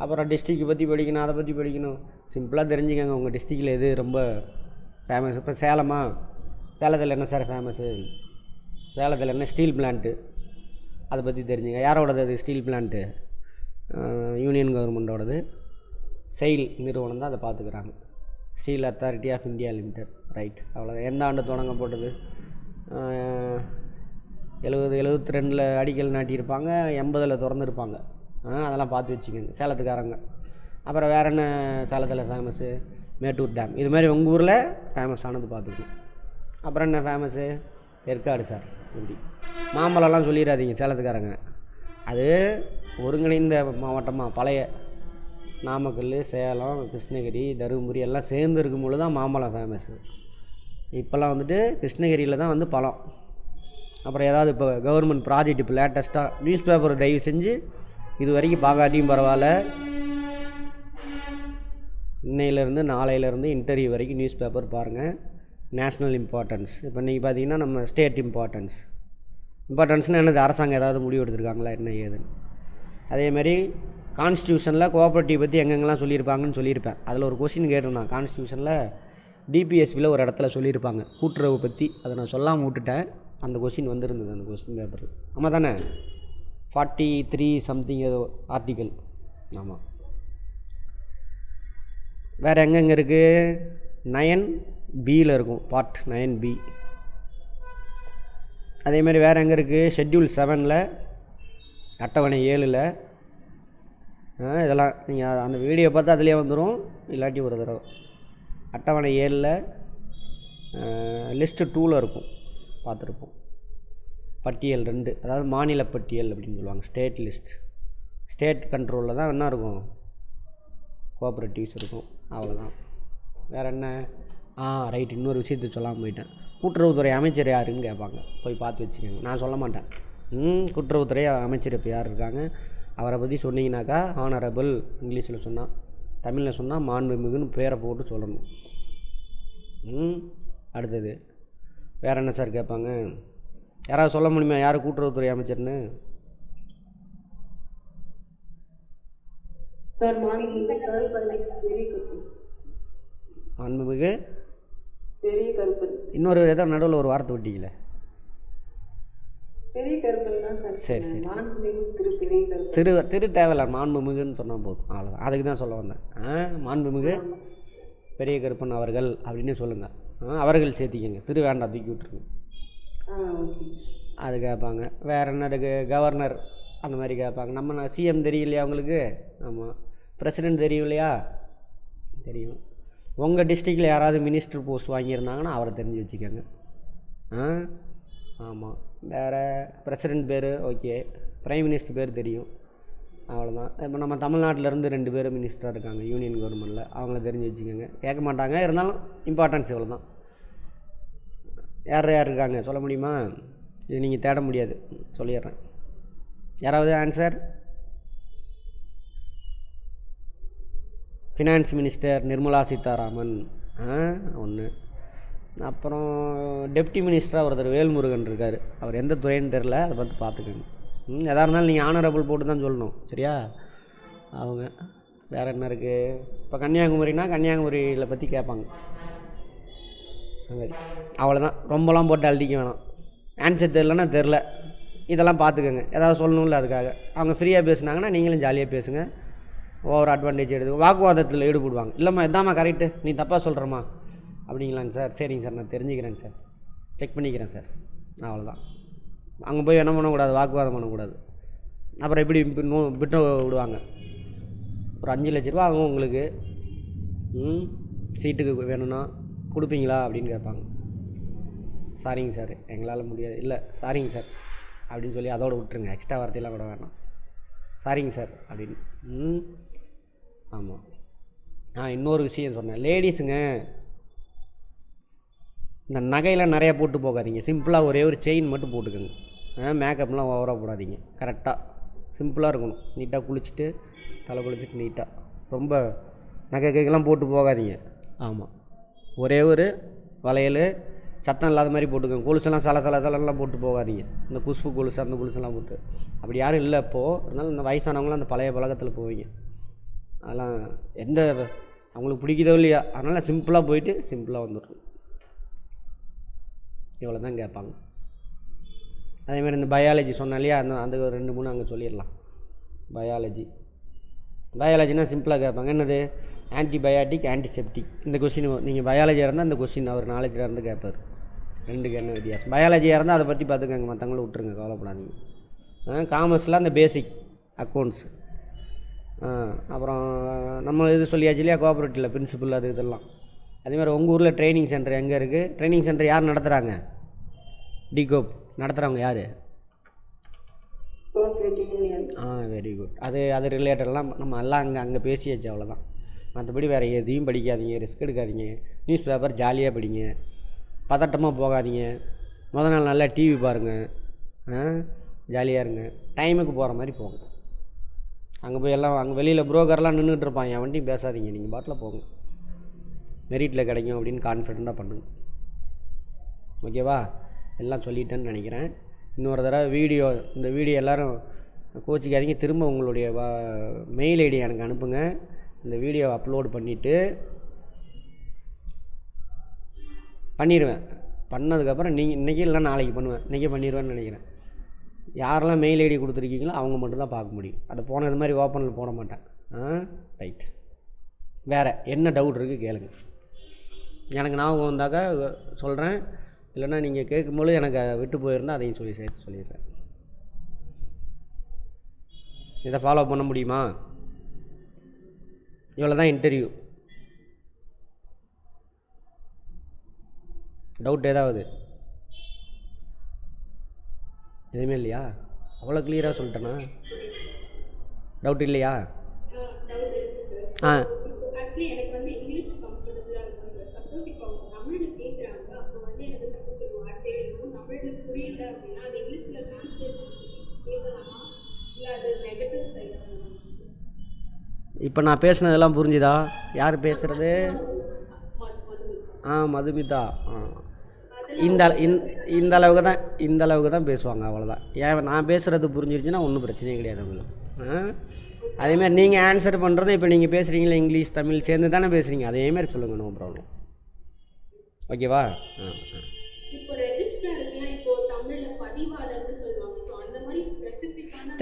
அப்புறம் டிஸ்ட்ரிக்ட் பற்றி படிக்கணும், அதை பற்றி படிக்கணும். சிம்பிளாக தெரிஞ்சுக்கங்க உங்கள் டிஸ்ட்ரிக்டில் எது ரொம்ப ஃபேமஸ். இப்போ சேலமா, சேலத்தில் என்ன சார் ஃபேமஸ்ஸு, சேலத்தில் என்ன ஸ்டீல் பிளான்ட்டு, அதை பற்றி தெரிஞ்சுங்க. யாரோடது அது ஸ்டீல் பிளான்ட்டு, யூனியன் கவர்மெண்ட்டோடது. செயில் நிறுவனம் தான் அதை பார்த்துக்கிறாங்க. Steel authority of India limited. Right, அவ்வளோ. எந்த ஆண்டு தொடங்கப்பட்டது, 72 அடிக்கல் நாட்டியிருப்பாங்க, 80 திறந்துருப்பாங்க. அதெல்லாம் பார்த்து வச்சுக்கோங்க சேலத்துக்காரங்க. அப்புறம் வேறு என்ன சேலத்தில் ஃபேமஸ்ஸு, மேட்டூர் டேம். இது மாதிரி உங்கள் ஊரில் ஃபேமஸானது பார்த்துக்கணும். அப்புறம் என்ன ஃபேமஸ்ஸு, ஏற்காடு சார். இப்படி மாம்பழம்லாம் சொல்லிடாதீங்க சேலத்துக்காரங்க. அது ஒருங்கிணைந்த மாவட்டமாக பழைய நாமக்கல், சேலம், கிருஷ்ணகிரி, தருமபுரி எல்லாம் சேர்ந்து இருக்கும்போது தான் மாம்பழம் ஃபேமஸ்ஸு. இப்போல்லாம் வந்துட்டு கிருஷ்ணகிரியில் தான் வந்து பழம். அப்புறம் ஏதாவது இப்போ கவர்மெண்ட் ப்ராஜெக்ட், இப்போ லேட்டஸ்ட்டாக நியூஸ் பேப்பர் தயவு செஞ்சு இது வரைக்கும் பார்க்காட்டியும் பரவாயில்ல, இன்னையிலேருந்து நாளையிலேருந்து இன்டர்வியூ வரைக்கும் நியூஸ் பேப்பர் பாருங்கள். National importance. இப்போ இன்றைக்கி பார்த்தீங்கன்னா நம்ம ஸ்டேட் இம்பார்ட்டன்ஸ்னால் என்னது, அரசாங்கம் ஏதாவது முடிவு எடுத்துருக்காங்களா என்ன ஏதுன்னு. அதேமாதிரி கான்ஸ்டியூஷனில் கோஆப்ரேட்டிவ் பற்றி எங்கெங்கெல்லாம் சொல்லியிருப்பாங்கன்னு சொல்லியிருப்பேன். அதில் ஒரு கொஸ்டின் கேட்டிருந்தான். கான்ஸ்டியூஷனில் டிபிஎஸ்பியில் ஒரு இடத்துல சொல்லியிருப்பாங்க கூட்டுறவு பற்றி. அதை நான் சொல்லாமல் விட்டுட்டேன். அந்த கொஸ்டின் வந்திருந்தது அந்த கொஸ்டின் பேப்பர். ஆமாம் தானே, 43 சம்திங் ஏதோ ஆர்டிக்கல். ஆமாம். வேறு எங்கெங்கே இருக்குது, 9Bயில் இருக்கும், பார்ட் 9B. அதேமாதிரி வேறு எங்கே இருக்குது, ஷெட்யூல் 7ல், அட்டவணை 7ல். இதெல்லாம் நீங்கள் அந்த வீடியோ பார்த்து அதிலே வந்துடும், இல்லாட்டி ஒரு தடவை. அட்டவணை 7ல் லிஸ்ட்டு 2ல் இருக்கும், பார்த்துருப்போம். பட்டியல் 2, அதாவது மாநில பட்டியல் அப்படின்னு சொல்லுவாங்க. ஸ்டேட் லிஸ்ட், ஸ்டேட் கண்ட்ரோலில் தான் என்ன இருக்கும், கோஆப்ரேட்டிவ்ஸ் இருக்கும். அவ்வளோதான். வேறு என்ன, ரைட், இன்னொரு விஷயத்தை சொல்லாமல் போயிட்டேன். கூட்டுறவுத்துறை அமைச்சர் யாருன்னு கேட்பாங்க, போய் பார்த்து வச்சுக்கோங்க. நான் சொல்ல மாட்டேன். கூட்டுறவுத்துறை அமைச்சர் இப்போ யார் இருக்காங்க, அவரை பற்றி சொன்னீங்கன்னாக்கா ஆனரபிள் இங்கிலீஷில் சொன்னால், தமிழில் சொன்னால் மாண்புமிகுன்னு பேரை போட்டு சொல்லணும். அடுத்தது வேறு என்ன சார் கேட்பாங்க, யாராவது சொல்ல முடியுமா யார் கூட்டுறவுத்துறை அமைச்சர்னு? மாண்புமிகு இன்னொரு ஏதோ நடுவில் ஒரு வார்த்தை விட்டீங்களே. சரி சரி, திரு தேவையில்ல, மாண்புமிகுன்னு சொன்னால் போதும், அவ்வளோதான். அதுக்கு தான் சொல்ல வந்தேன். மாண்புமிகு பெரிய கருப்பன் அவர்கள் அப்படின்னு சொல்லுங்கள். அவர்கள் சேர்த்திக்கங்க, திரு வேண்டாம், தூக்கி விட்ருங்க. அது கேட்பாங்க. வேறு என்ன இருக்குது, கவர்னர் அந்த மாதிரி கேட்பாங்க. நம்ம சிஎம் தெரியலையா உங்களுக்கு? ஆமாம். பிரசிடெண்ட் தெரியும் இல்லையா? தெரியும். உங்கள் டிஸ்ட்ரிக்டில் யாராவது மினிஸ்டர் போஸ்ட் வாங்கியிருந்தாங்கன்னா அவரை தெரிஞ்சு வச்சுக்கோங்க. ஆமாம். வேறு பிரசிடெண்ட் பேர் ஓகே, பிரைம் மினிஸ்டர் பேர் தெரியும், அவ்வளோதான். இப்போ நம்ம தமிழ்நாட்டிலேருந்து 2 பேர் மினிஸ்டராக இருக்காங்க யூனியன் கவர்மெண்ட்டில், அவங்கள தெரிஞ்சு வச்சுக்கோங்க. கேட்க மாட்டாங்க, இருந்தாலும் இம்பார்ட்டன்ஸ் இவ்வளோ தான். யார் இருக்காங்க சொல்ல முடியுமா? இது நீங்கள் தேட முடியாது, சொல்லிடுறேன். யாராவது answer? Finance minister Nirmala Sitharaman ஒன்று. அப்புறம் டெப்டி மினிஸ்டராக ஒருத்தர் வேல்முருகன் இருக்கார். அவர் எந்த துறைன்னு தெரில, அதை பார்த்து பார்த்துக்கோங்க. எதாக இருந்தாலும் நீங்கள் ஆனரபிள் போட்டு தான் சொல்லணும், சரியா? அவங்க வேறு என்ன இருக்குது, இப்போ கன்னியாகுமரினா கன்னியாகுமரியில் பற்றி கேட்பாங்க. அது மாதிரி அவ்வளோதான். ரொம்பலாம் போட்டு அழுதிக்க வேணாம். ஆன்சர் தெரிலன்னா தெரில, இதெல்லாம் பார்த்துக்கோங்க. ஏதாவது சொல்லணும்ல, அதுக்காக. அவங்க ஃப்ரீயாக பேசுனாங்கன்னா நீங்களும் ஜாலியாக பேசுங்க. ஓவர் அட்வான்டேஜ் எடுத்து வாக்குவாதத்தில் ஈடுபடுவாங்க. இல்லைம்மா இதாம்மா கரெக்டு, நீ தப்பாக சொல்கிறம்மா அப்படிங்களாங்க சார். சரிங்க சார், நான் தெரிஞ்சுக்கிறேங்க சார், செக் பண்ணிக்கிறேன் சார், அவ்வளோதான். அங்கே போய் என்ன பண்ணக்கூடாது, வாக்குவாதம் பண்ணக்கூடாது. அப்புறம் எப்படி விட்டு விடுவாங்க. ஒரு 5 லட்ச ரூபா ஆகும் உங்களுக்கு, சீட்டுக்கு வேணும்னா கொடுப்பீங்களா அப்படின்னு கேட்பாங்க. சாரிங்க சார், எங்களால் முடியாது. இல்லை சாரிங்க சார், அப்படின்னு சொல்லி அதோடு விட்டுருங்க. எக்ஸ்ட்ரா வார்த்தையெல்லாம் கூட வேணாம். சாரிங்க சார் அப்படின்னு. ஆமாம். இன்னொரு விஷயம் சொன்னேன், லேடிஸுங்க இந்த நகையெல்லாம் நிறையா போட்டு போகாதீங்க. சிம்பிளாக ஒரே ஒரு செயின் மட்டும் போட்டுக்கோங்க. மேக்கப்லாம் ஓவராக போடாதீங்க. கரெக்டாக சிம்பிளாக இருக்கணும். நீட்டாக குளிச்சுட்டு தலை குளிச்சுட்டு நீட்டாக, ரொம்ப நகை கைக்கெல்லாம் போட்டு போகாதீங்க. ஆமாம். ஒரே ஒரு வளையல் சத்தம் இல்லாத மாதிரி போட்டுக்கோங்க. கொலுசெல்லாம் சலலாம் போட்டு போகாதீங்க. இந்த குஷ்பு கொலுசு அந்த கொலுசெல்லாம் போட்டு அப்படி யாரும் இல்லை இப்போது. அதனால் இந்த வயசானவங்களாம் அந்த பழைய பழக்கத்தில் போவீங்க. அதெல்லாம் எந்த அவங்களுக்கு பிடிக்குதோ இல்லையா, அதனால் சிம்பிளாக போயிட்டு சிம்பிளாக வந்துடும். இவ்வளோ தான் கேட்பாங்க. அதேமாதிரி இந்த பயாலஜி சொன்னேன் இல்லையா, அந்த 2-3 அங்கே சொல்லிடலாம். பயாலஜினா சிம்பிளாக கேட்பாங்க. என்னது? Antibiotic, antiseptic. இந்த கொஸ்டின் நீங்கள் பயாலஜியாக இருந்தால் இந்த கொஸ்டின் அவர் நாலேஜில் இருந்து கேட்பார். ரெண்டுக்கு என்ன வித்தியாசம்? பயாலஜியாக இருந்தால் அதை பற்றி பார்த்துக்கங்க, மற்றவங்கள விட்டுருங்க, கவலைப்படாதீங்க. காமர்ஸில் அந்த பேசிக் அக்கௌண்ட்ஸு. அப்புறம் நம்ம இது சொல்லியாச்சு இல்லையா, கோஆப்ரேட்டிவில் பிரின்சிபல் அது இதெல்லாம். அதேமாதிரி உங்கள் ஊரில் ட்ரைனிங் சென்டர் எங்கே இருக்குது? ட்ரைனிங் சென்டர் யார் நடத்துகிறாங்க? டிகோப் நடத்துகிறவங்க யார்? Very good. அது ரிலேட்டடெல்லாம் நம்ம எல்லாம் அங்கே பேசியாச்சு, அவ்வளோதான். மற்றபடி வேறு எதையும் படிக்காதீங்க, ரிஸ்க் எடுக்காதீங்க. நியூஸ் பேப்பர் ஜாலியாக படிங்க, பதட்டமாக போகாதீங்க. முதல் நாள் நல்லா டிவி பாருங்கள், ஜாலியாக இருங்க. டைமுக்கு போகிற மாதிரி போங்க. அங்கே போய் எல்லாம் அங்கே வெளியில் புரோக்கர்லாம் நின்றுட்டு இருப்பான், என் வண்டியும் பேசாதீங்க, நீங்கள் பாட்டில் போங்க. மெரிட்டில் கிடைக்கும் அப்படின்னு கான்ஃபிடெண்ட்டாக பண்ணுங்க. ஓகேவா? எல்லாம் சொல்லிட்டேன்னு நினைக்கிறேன். இன்னொரு தடவை இந்த வீடியோ எல்லோரும் கோச்சிக்காதீங்க. திரும்ப உங்களுடைய மெயில் ஐடி எனக்கு அனுப்புங்க. இந்த வீடியோ அப்லோடு பண்ணிடுவேன். பண்ணதுக்கப்புறம் நீங்கள் இன்றைக்கி இல்லை நாளைக்கு பண்ணுவேன். இன்றைக்கி பண்ணிடுவேன்னு நினைக்கிறேன். யாரெல்லாம் மெயில் ஐடி கொடுத்துருக்கீங்களோ அவங்க மட்டும்தான் பார்க்க முடியும். அதை போனது மாதிரி ஓப்பனில் போட மாட்டேன். ரைட். வேறு என்ன டவுட் இருக்குது கேளுங்க. எனக்கு ஞாபகம் வந்தாக்கா சொல்கிறேன், இல்லைன்னா நீங்கள் கேட்கும்போது எனக்கு விட்டு போயிருந்தால் அதையும் சேர்த்து சொல்லிடுறேன். இதை ஃபாலோ பண்ண முடியுமா? இவ்வளோ தான் இன்டர்வியூ. டவுட் ஏதாவது? எதுவுமே இல்லையா? அவ்வளோ கிளியராக சொல்லிட்டேண்ணா. டவுட் இல்லையா? இப்போ நான் பேசுனதெல்லாம் புரிஞ்சுதா? யார் பேசுகிறது? மதுமிதா. இந்த அளவுக்கு தான் பேசுவாங்க, அவ்வளோதான். ஏன் நான் பேசுகிறது புரிஞ்சிருச்சுன்னா ஒன்றும் பிரச்சனையே கிடையாது உங்களுக்கு. அதேமாதிரி நீங்கள் ஆன்சர் பண்ணுறது, இப்போ நீங்கள் பேசுகிறீங்களா இங்கிலீஷ் தமிழ் சேர்ந்து தானே பேசுகிறீங்க, அதேமாதிரி சொல்லுங்கள், நோ ப்ராப்ளம். ஓகேவா?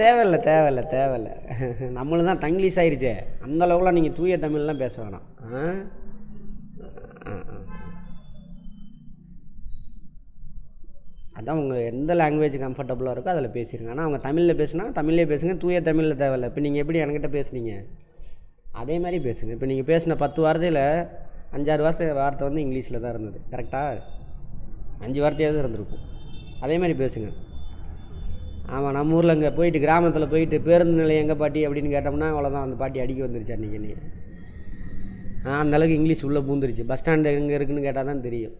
தேவையில்லை. நம்மளும் தான் தங்கிலீஷ் ஆயிடுச்சே, அந்த அளவுக்குலாம் நீங்கள் தூய தமிழ்லாம் பேச வேணாம். அதான் உங்கள் எந்த லாங்குவேஜ் கம்ஃபர்டபுளாக இருக்கோ அதில் பேசிடுங்க. ஆனால் அவங்க தமிழில் பேசுனா தமிழ்லேயே பேசுங்க, தூய தமிழில் தேவையில்லை. இப்போ நீங்கள் எப்படி என்கிட்ட பேசுனீங்க அதே மாதிரி பேசுங்க. இப்போ நீங்கள் பேசின 10 வார்த்தையில் 5-6 வார்த்தை வந்து இங்கிலீஷில் தான் இருந்தது. கரெக்டாக 5 வார்த்தையாவது இருந்திருக்கும். அதே மாதிரி பேசுங்க. ஆமாம், நம்ம ஊரில் இங்கே போயிட்டு கிராமத்தில் போயிட்டு பேருந்து நிலையம் எங்கே பாட்டி அப்படின்னு கேட்டோம்னா அவ்வளோதான், அந்த பாட்டி அடிக்க வந்துருச்சு அன்றைக்கி. அந்தளவுக்கு இங்கிலீஷ் உள்ளே பூந்துருச்சு. பஸ் ஸ்டாண்டு எங்கே இருக்குதுன்னு கேட்டால் தான் தெரியும்.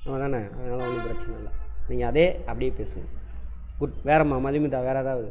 ஆமாம் தானே? அதனால் ஒன்றும் பிரச்சனை இல்லை. நீங்கள் அதே அப்படியே பேசுங்க. குட். வேறம்மா மதுமிதா, வேறு ஏதாவது?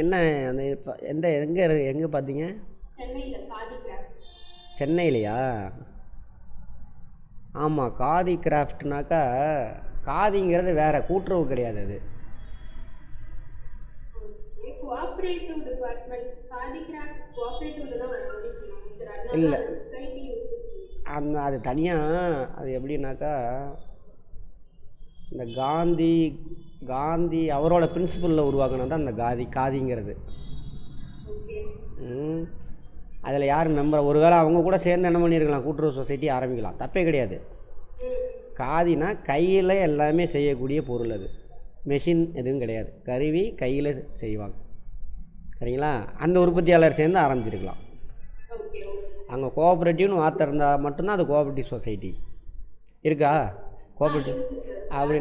என்ன அந்த இப்போ எங்கே பார்த்தீங்க? சென்னையிலையா? ஆமாம், காதி கிராஃப்ட்னாக்கா காதிங்கிறது வேறு, கூட்டுறவு கிடையாது. அது இல்லை, அது தனியாக. அது எப்படின்னாக்கா இந்த காந்தி அவரோட பிரின்சிபலில் உருவாக்கினது தான் அந்த காதிங்கிறது. அதில் யார் மெம்பர், ஒரு வேளை அவங்க கூட சேர்ந்து என்ன பண்ணியிருக்கலாம், கூட்டுறவு சொசைட்டி ஆரம்பிக்கலாம், தப்பே கிடையாது. காதினா கையில் எல்லாமே செய்யக்கூடிய பொருள், அது மெஷின் எதுவும் கிடையாது, கருவி கையில் செய்வாங்க. சரிங்களா? அந்த உற்பத்தியாளர் சேர்ந்து ஆரம்பிச்சிருக்கலாம். அங்கே கோஆப்ரேட்டிவ்னு வார்த்தை இருந்தால் மட்டும்தான் அது கோஆப்ரேட்டிவ் சொசைட்டி. இருக்கா கோஆப்ரேட்டிவ் அப்படி?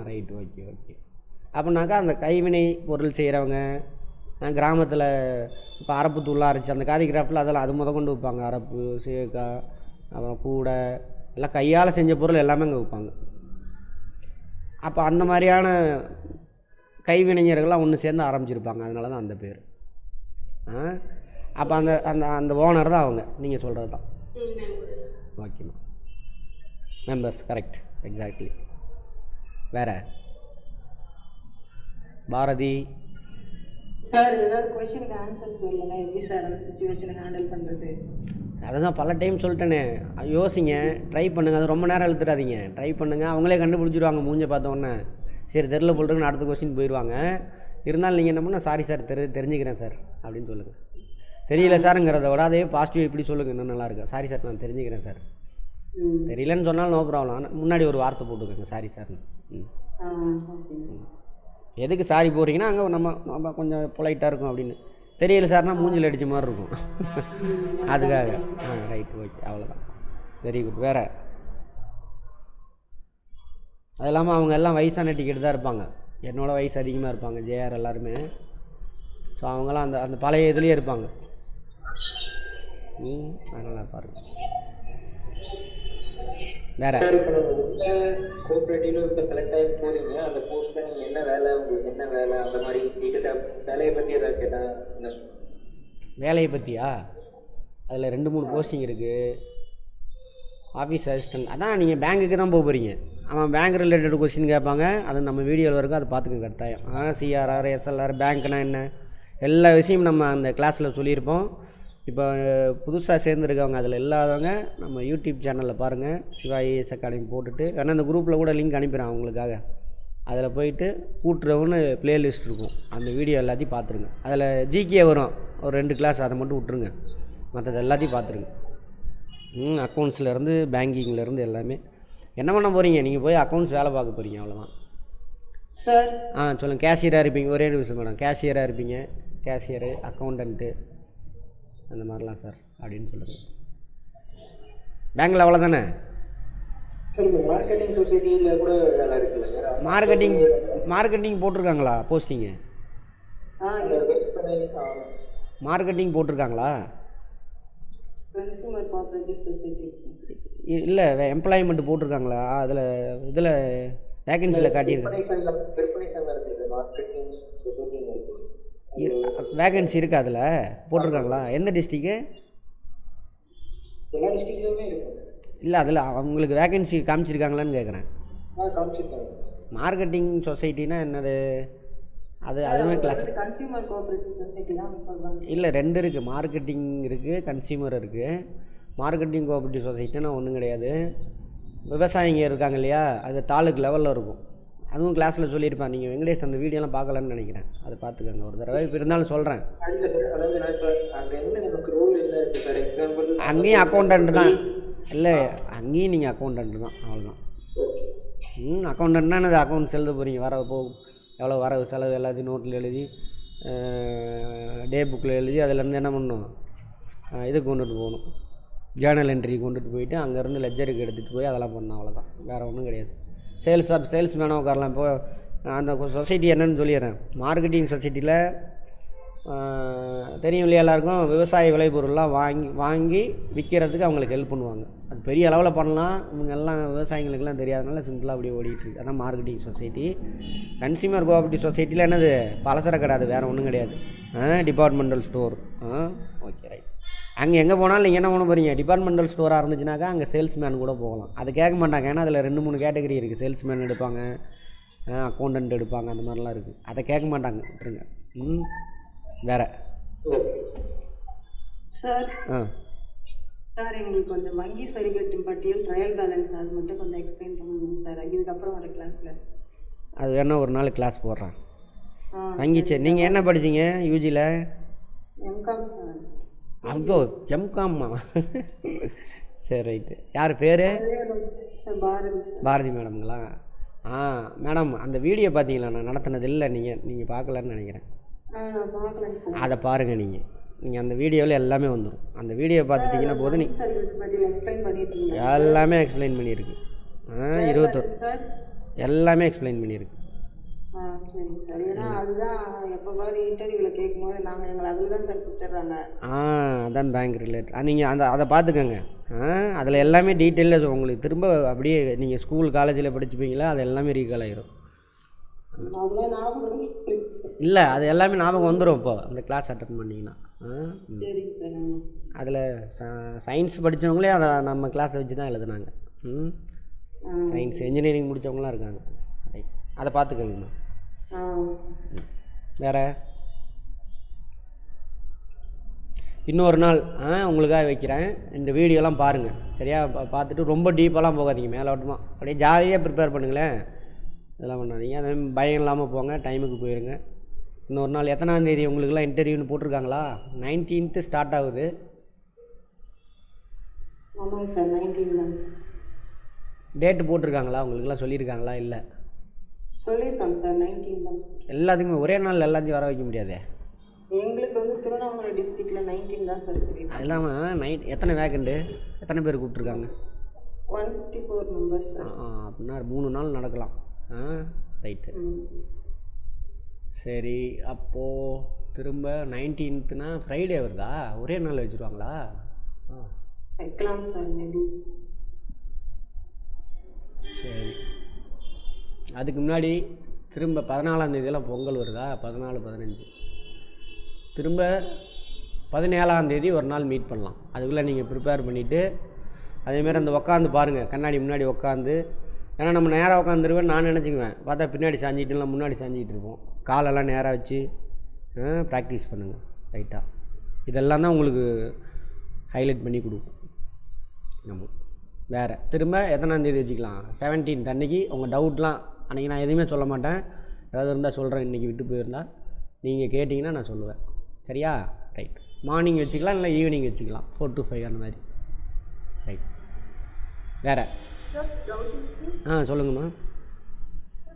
Right, okay okay. அப்படின்னாக்கா அந்த கைவினை பொருள் செய்கிறவங்க கிராமத்தில் இப்போ அரப்பு தூள்லாம் அரைச்சி அந்த காதி கிராஃப்டில் அதெல்லாம் அது கொண்டு வைப்பாங்க. அரப்பு, சீக்காய், அப்புறம் கூடை எல்லாம் கையால் செஞ்ச பொருள் எல்லாமே அங்கே வைப்பாங்க. அப்போ அந்த மாதிரியான கைவினைஞர்கள்லாம் ஒன்று சேர்ந்து ஆரம்பிச்சிருப்பாங்க, அதனால தான் அந்த பேர். அப்போ அந்த அந்த அந்த ஓனர் தான் அவங்க, நீங்கள் சொல்கிறது தான். ஓகேம்மா, மெம்பர்ஸ், கரெக்ட், எக்ஸாக்ட்லி. வேறு பாரதி சார், ஏதாவது கொஸ்டினுக்கு ஆன்சர் சொல்லலைன்னா எப்படி சார் அந்த சிச்சுவேஷனை ஹேண்டில் பண்ணுறது? அதை தான் பல டைம் சொல்லிட்டேனே, யோசிங்க, ட்ரை பண்ணுங்கள், அது ரொம்ப நேரம் இழுத்துடாதீங்க, ட்ரை பண்ணுங்கள், அவங்களே கண்டுபிடிச்சிடுவாங்க. மூஞ்ச பார்த்தோன்னே சரி தெரில போட்டுருக்குன்னு அடுத்த கொஸ்டின் போயிடுவாங்க. இருந்தாலும் நீங்கள் என்ன பண்ணால், சாரி சார் தெரிஞ்சுக்கிறேன் சார் அப்படின்னு சொல்லுங்கள். தெரியல சாருங்கிறத விட அதே பாசிட்டிவ் இப்படி சொல்லுங்கள், இன்னும் நல்லாயிருக்கும். சாரி சார் நான் தெரிஞ்சுக்கிறேன் சார். தெரியலன்னு சொன்னாலும் நோ ப்ராப்ளம், ஆனால் முன்னாடி ஒரு வார்த்தை போட்டுக்கோங்க, சாரி சார்னு. எதுக்கு சாரி போடுறீங்கன்னா அங்கே நம்ம கொஞ்சம் பொலைட்டாக இருக்கும் அப்படின்னு. தெரியல சார்னா மூஞ்சில் அடித்த மாதிரி இருக்கும், அதுக்காக. ரைட், ஓகே, அவ்வளோதான். Very good. வேறு அது இல்லாமல் அவங்க எல்லாம் வயசான டிக்கெட்டு தான் இருப்பாங்க, என்னோடய வயசு அதிகமாக இருப்பாங்க, ஜேஆர் எல்லாருமே. ஸோ அவங்களாம் அந்த அந்த பழைய இதுலேயே இருப்பாங்க. அதனால் பாருங்கள். வேறு கோஆப்ரேட்டிவ்ல இப்போ செலக்ட் ஆகி போகிறீங்க, அந்த போஸ்ட்டில் நீங்கள் என்ன வேலை, உங்களுக்கு என்ன வேலை, அந்த மாதிரி டீட்டெயிலாக வேலையை பற்றி ஏதாவது கேட்டால் என்ன சொல்லுங்கள்? வேலையை பற்றியா? அதில் 2-3 போஸ்டிங் இருக்குது. ஆஃபீஸ் அசிஸ்டன்ட், அதான் நீங்கள் பேங்க்குக்கு தான் போக போகிறீங்க. அவன் பேங்க் ரிலேட்டட் கொஸ்டின் கேட்பாங்க, அது நம்ம வீடியோவில் இருக்கும், அதை பார்த்துக்க கட்டாயம். சிஆர்ஆர், எஸ்எல்ஆர், பேங்க்னா என்ன, எல்லா விஷயமும் நம்ம அந்த கிளாஸில் சொல்லியிருப்போம். இப்போ புதுசாக சேர்ந்துருக்கவங்க அதில் இல்லாதவங்க நம்ம யூடியூப் சேனலில் பாருங்கள், சிவா ஐஏஎஸ் அகாடமி போட்டுட்டு, வேணால் அந்த குரூப்பில் கூட லிங்க் அனுப்பிடுறேன் அவங்களுக்காக. அதில் போயிட்டு கூட்டுறவுன்னு ப்ளேலிஸ்ட் இருக்கும், அந்த வீடியோ எல்லாத்தையும் பார்த்துருங்க. அதில் ஜிகே வரும், ஒரு 2 கிளாஸ், அதை மட்டும் விட்ருங்க, மற்றது எல்லாத்தையும் பார்த்துருங்க. அக்கௌண்ட்ஸ்லேருந்து பேங்கிங்லேருந்து எல்லாமே. என்ன பண்ண போகிறீங்க, நீங்கள் போய் அக்கௌண்ட்ஸ் வேலை பார்க்க போகிறீங்க, அவ்வளோதான் சார். சொல்லுங்கள். கேஷியராக இருப்பீங்க, ஒரே நிமிஷம் மேடம், கேஷியராக இருப்பீங்க, கேஷியரு, அக்கௌண்டண்ட்டு, அந்த மாதிரிலாம் சார் அப்படின்னு சொல்லுங்கள். பேங்கில் அவ்வளோதானே? சொல்லுங்கள். மார்க்கெட்டிங் சொசைட்டியில் கூட வேலை இருக்குல்ல? மார்க்கெட்டிங் போட்டிருக்காங்களா போஸ்டிங்கு? மார்க்கெட்டிங் போட்டிருக்காங்களா? இல்லை, எம்ப்ளாய்மெண்ட் போட்டிருக்காங்களா? அதில் இதில் வேகன்சியில் காட்டியிருக்காங்க. வேகன்சி இருக்குது, அதில் போட்டிருக்காங்களா? எந்த டிஸ்ட்ரிக்கு? எல்லா டிஸ்ட்ரிக்ட்லையுமே இருக்கும். இல்லை, அதில் அவங்களுக்கு வேகன்சி காமிச்சிருக்காங்களான்னு கேட்குறேன். காமிச்சிருக்காங்க. மார்க்கெட்டிங் சொசைட்டினா என்னது? அதுவுமே கிளாஸ். கன்சியூமர் கோஆபரேட்டிவ் சொசைட்டி தான் சொல்கிறாங்க. இல்லை, 2 இருக்குது, மார்க்கெட்டிங் இருக்குது, கன்சியூமர் இருக்குது. மார்க்கெட்டிங் கோஆபரேட்டிவ் சொசைட்டினா ஒன்றும் கிடையாது. விவசாயிங்க இருக்காங்க இல்லையா, அது தாலுக்கு லெவலில் இருக்கும். அதுவும் கிளாஸில் சொல்லியிருப்பேன், நீங்கள் வெங்கடேஷ் அந்த வீடியோலாம் பார்க்கலன்னு நினைக்கிறேன், அதை பார்த்துக்கோங்க ஒரு தடவை. இப்போ இருந்தாலும் சொல்கிறேன். அங்கேயும் அக்கௌண்டன்ட் தான். இல்லை, அங்கேயும் நீங்கள் அக்கௌண்டன்ட் தான், அவ்வளோதான். அக்கௌண்டன்ட்னா அது அக்கௌண்ட்ஸ் எழுத போகிறீங்க, வரவு போகும், எவ்வளோ வரவு செலவு எல்லாத்தையும் நோட்டில் எழுதி, டே புக்கில் எழுதி, அதிலேருந்து என்ன பண்ணணும், இதுக்கு கொண்டுட்டு போகணும், ஜேர்னல் என்ட்ரி கொண்டுட்டு போயிட்டு அங்கேருந்து லெஜருக்கு எடுத்துகிட்டு போய் அதெல்லாம் பண்ணணும், அவ்வளோதான், வேறு ஒன்றும் கிடையாது. சேல்ஸ்மேனாக உட்காரலாம். இப்போ அந்த சொசைட்டி என்னன்னு சொல்லிடுறேன். மார்க்கெட்டிங் சொசைட்டியில் தெரியும் இல்லையா எல்லாருக்கும், விவசாய விளைபொருள்லாம் வாங்கி விற்கிறதுக்கு அவங்களுக்கு ஹெல்ப் பண்ணுவாங்க. அது பெரிய அளவில் பண்ணலாம், இவங்க எல்லாம் விவசாயிகளுக்கெல்லாம் தெரியாதனால சிம்பிளாக அப்படியே ஓடிட்டுருக்கு. அதான் மார்க்கெட்டிங் சொசைட்டி. கன்சியூமர் கோஆபரேட்டிவ் சொசைட்டியில் என்னது, பலசர கிடையாது, வேறு ஒன்றும் கிடையாது, டிபார்ட்மெண்டல் ஸ்டோர். Okay, right. அங்கே எங்கே போனாலும் நீங்கள் என்ன பண்ண போகிறீங்க, டிபார்ட்மெண்டல் ஸ்டோராக இருந்துச்சுனாக்கா அங்கே சேல்ஸ்மேன் கூட போகலாம். அது கேட்க மாட்டாங்க, ஏன்னா அதில் 2-3 கேட்டகரி இருக்குது. சேல்ஸ்மேன் எடுப்பாங்க, அக்கௌண்டன்ட் எடுப்பாங்க, அந்த மாதிரிலாம் இருக்குது. அதை கேட்க மாட்டாங்க, விட்டுருங்க. வேறு சார். சார், எங்களுக்கு கொஞ்சம் வங்கி சரிகட்டும் பட்டியல், ட்ரையல் பேலன்ஸ், அது மட்டும் கொஞ்சம் எக்ஸ்பிளைன் பண்ணணும் சார், இதுக்கப்புறம் வர கிளாஸில். அது வேணால் ஒரு நாள் கிளாஸ் போடுறேன். வங்கி சரி. நீங்கள் என்ன படிச்சிங்க யூஜியில்? M Com sir. அப்போ எம்காம்மா சரி ரைட்டு. யார் பேர்? Sir Bharathi sir. பாரதி மேடம்ங்களா? மேடம் அந்த வீடியோ பார்த்தீங்களா? நான் நடத்தினது இல்லை, நீங்கள் பார்க்கலன்னு நினைக்கிறேன். நான் பார்க்கலங்க சார். அதை பாருங்கள். நீங்கள் அந்த வீடியோவில் எல்லாமே வந்துடும். அந்த வீடியோ பார்த்துட்டிங்கன்னா போதும். எக்ஸ்பிளைன் பண்ணியிருக்கீங்க. எல்லாமே எக்ஸ்பிளைன் பண்ணியிருக்கு. 21 சார் எல்லாமே எக்ஸ்பிளைன் பண்ணியிருக்கு. சரிங்க சார். ஏன்னா அதுதான் எப்போ மாதிரி இன்டர்வியூவில் கேட்கும்போது எங்களை அதில் தான் சார் பிடிச்சிடுறாங்க. அதான் பேங்க் ரிலேட்டட். நீங்கள் அதை பார்த்துக்கோங்க. அதில் எல்லாமே டீட்டெயிலாக உங்களுக்கு திரும்ப அப்படியே நீங்கள் ஸ்கூல் காலேஜில் படிச்சுப்பீங்களா, அது எல்லாமே ரீகால் ஆகிரும். அதெல்லாம் ஞாபகம் இல்லை, அது எல்லாமே ஞாபகம் வந்துடும் இப்போ அந்த கிளாஸ் அட்டன் பண்ணிங்கன்னா. சரிங்க சார். அதில் சயின்ஸ் படித்தவங்களே அதை நம்ம கிளாஸை வச்சு தான் எழுதுனாங்க. சயின்ஸ் இன்ஜினியரிங் முடித்தவங்களாம் இருக்காங்க. ரைட், அதை பார்த்துக்கோங்கம்மா. வேறு இன்னொரு நாள் உங்களுக்காக வைக்கிறேன். இந்த வீடியோலாம் பாருங்கள் சரியா? பார்த்துட்டு ரொம்ப டீப்பாலாம் போகாதீங்க, மேலோட்டமாக அப்படியே ஜாலியாக ப்ரிப்பேர் பண்ணுங்களேன். இதெல்லாம் பண்ணாதீங்க. அதே பயம் இல்லாமல் போங்க, டைமுக்கு போயிருங்க. இன்னொரு நாள் எத்தனாந்தேதி உங்களுக்குலாம் இன்டர்வியூன்னு போட்டிருக்காங்களா? 19th ஸ்டார்ட் ஆகுது. ஆமாங்க சார். 19 டேட்டு போட்டிருக்காங்களா உங்களுக்குலாம்? சொல்லியிருக்காங்களா? இல்லை, சொல்லியிருக்காங்க சார். 19 தான். எல்லாத்துக்குமே ஒரே நாள் எல்லாத்தையும் வர வைக்க முடியாதே. எங்களுக்கு வந்து திருவண்ணாமலை டிஸ்ட்ரிக்டில் 19 தான் சார் சொல்லியிருக்காங்க. அது இல்லாமல் எத்தனை வேக்கண்டு, எத்தனை பேர் கூப்பிட்ருக்காங்க? 154 மெம்பர்ஸ் சார். அப்படின்னா 3 நாள் நடக்கலாம். ரைட்டு, சரி. அப்போது திரும்ப 19th ஃப்ரைடே வருதா? ஒரே நாள் வச்சுருவாங்களா? வைக்கலாம் சார் மேபி. சரி, அதுக்கு முன்னாடி திரும்ப 14ஆந்தேதியெல்லாம் பொங்கல் வருதா? 14, 15 திரும்ப 17ஆந்தேதி ஒரு நாள் மீட் பண்ணலாம். அதுக்குள்ளே நீங்கள் ப்ரிப்பேர் பண்ணிவிட்டு அதேமாரி அந்த உட்காந்து பாருங்கள், கண்ணாடி முன்னாடி உட்காந்து. ஏன்னா நம்ம நேராக உட்காந்துருவேன் நான் நினச்சிக்குவேன், பார்த்தா பின்னாடி சாஞ்சிட்டுலாம் முன்னாடி சாஞ்சிகிட்டு இருப்போம். காலெல்லாம் நேராக வச்சு ப்ராக்டிஸ் பண்ணுங்கள் ரைட்டாக. இதெல்லாம் தான் உங்களுக்கு ஹைலைட் பண்ணி கொடுக்கும். ஆமாம். வேறு திரும்ப எத்தனாந்தேதி வச்சுக்கலாம்? 17th அன்றைக்கி உங்கள் டவுட்லாம் அன்றைக்கி நான் எதுவுமே சொல்ல மாட்டேன். ஏதாவது இருந்தால் சொல்கிறேன். இன்றைக்கி விட்டு போயிருந்தால் நீங்கள் கேட்டிங்கன்னா நான் சொல்லுவேன். சரியா? ரைட். மார்னிங் வச்சுக்கலாம், இல்லை ஈவினிங் வச்சுக்கலாம், 4 to 5 அந்த மாதிரி. ரைட். வேறு சொல்லுங்கம்மா.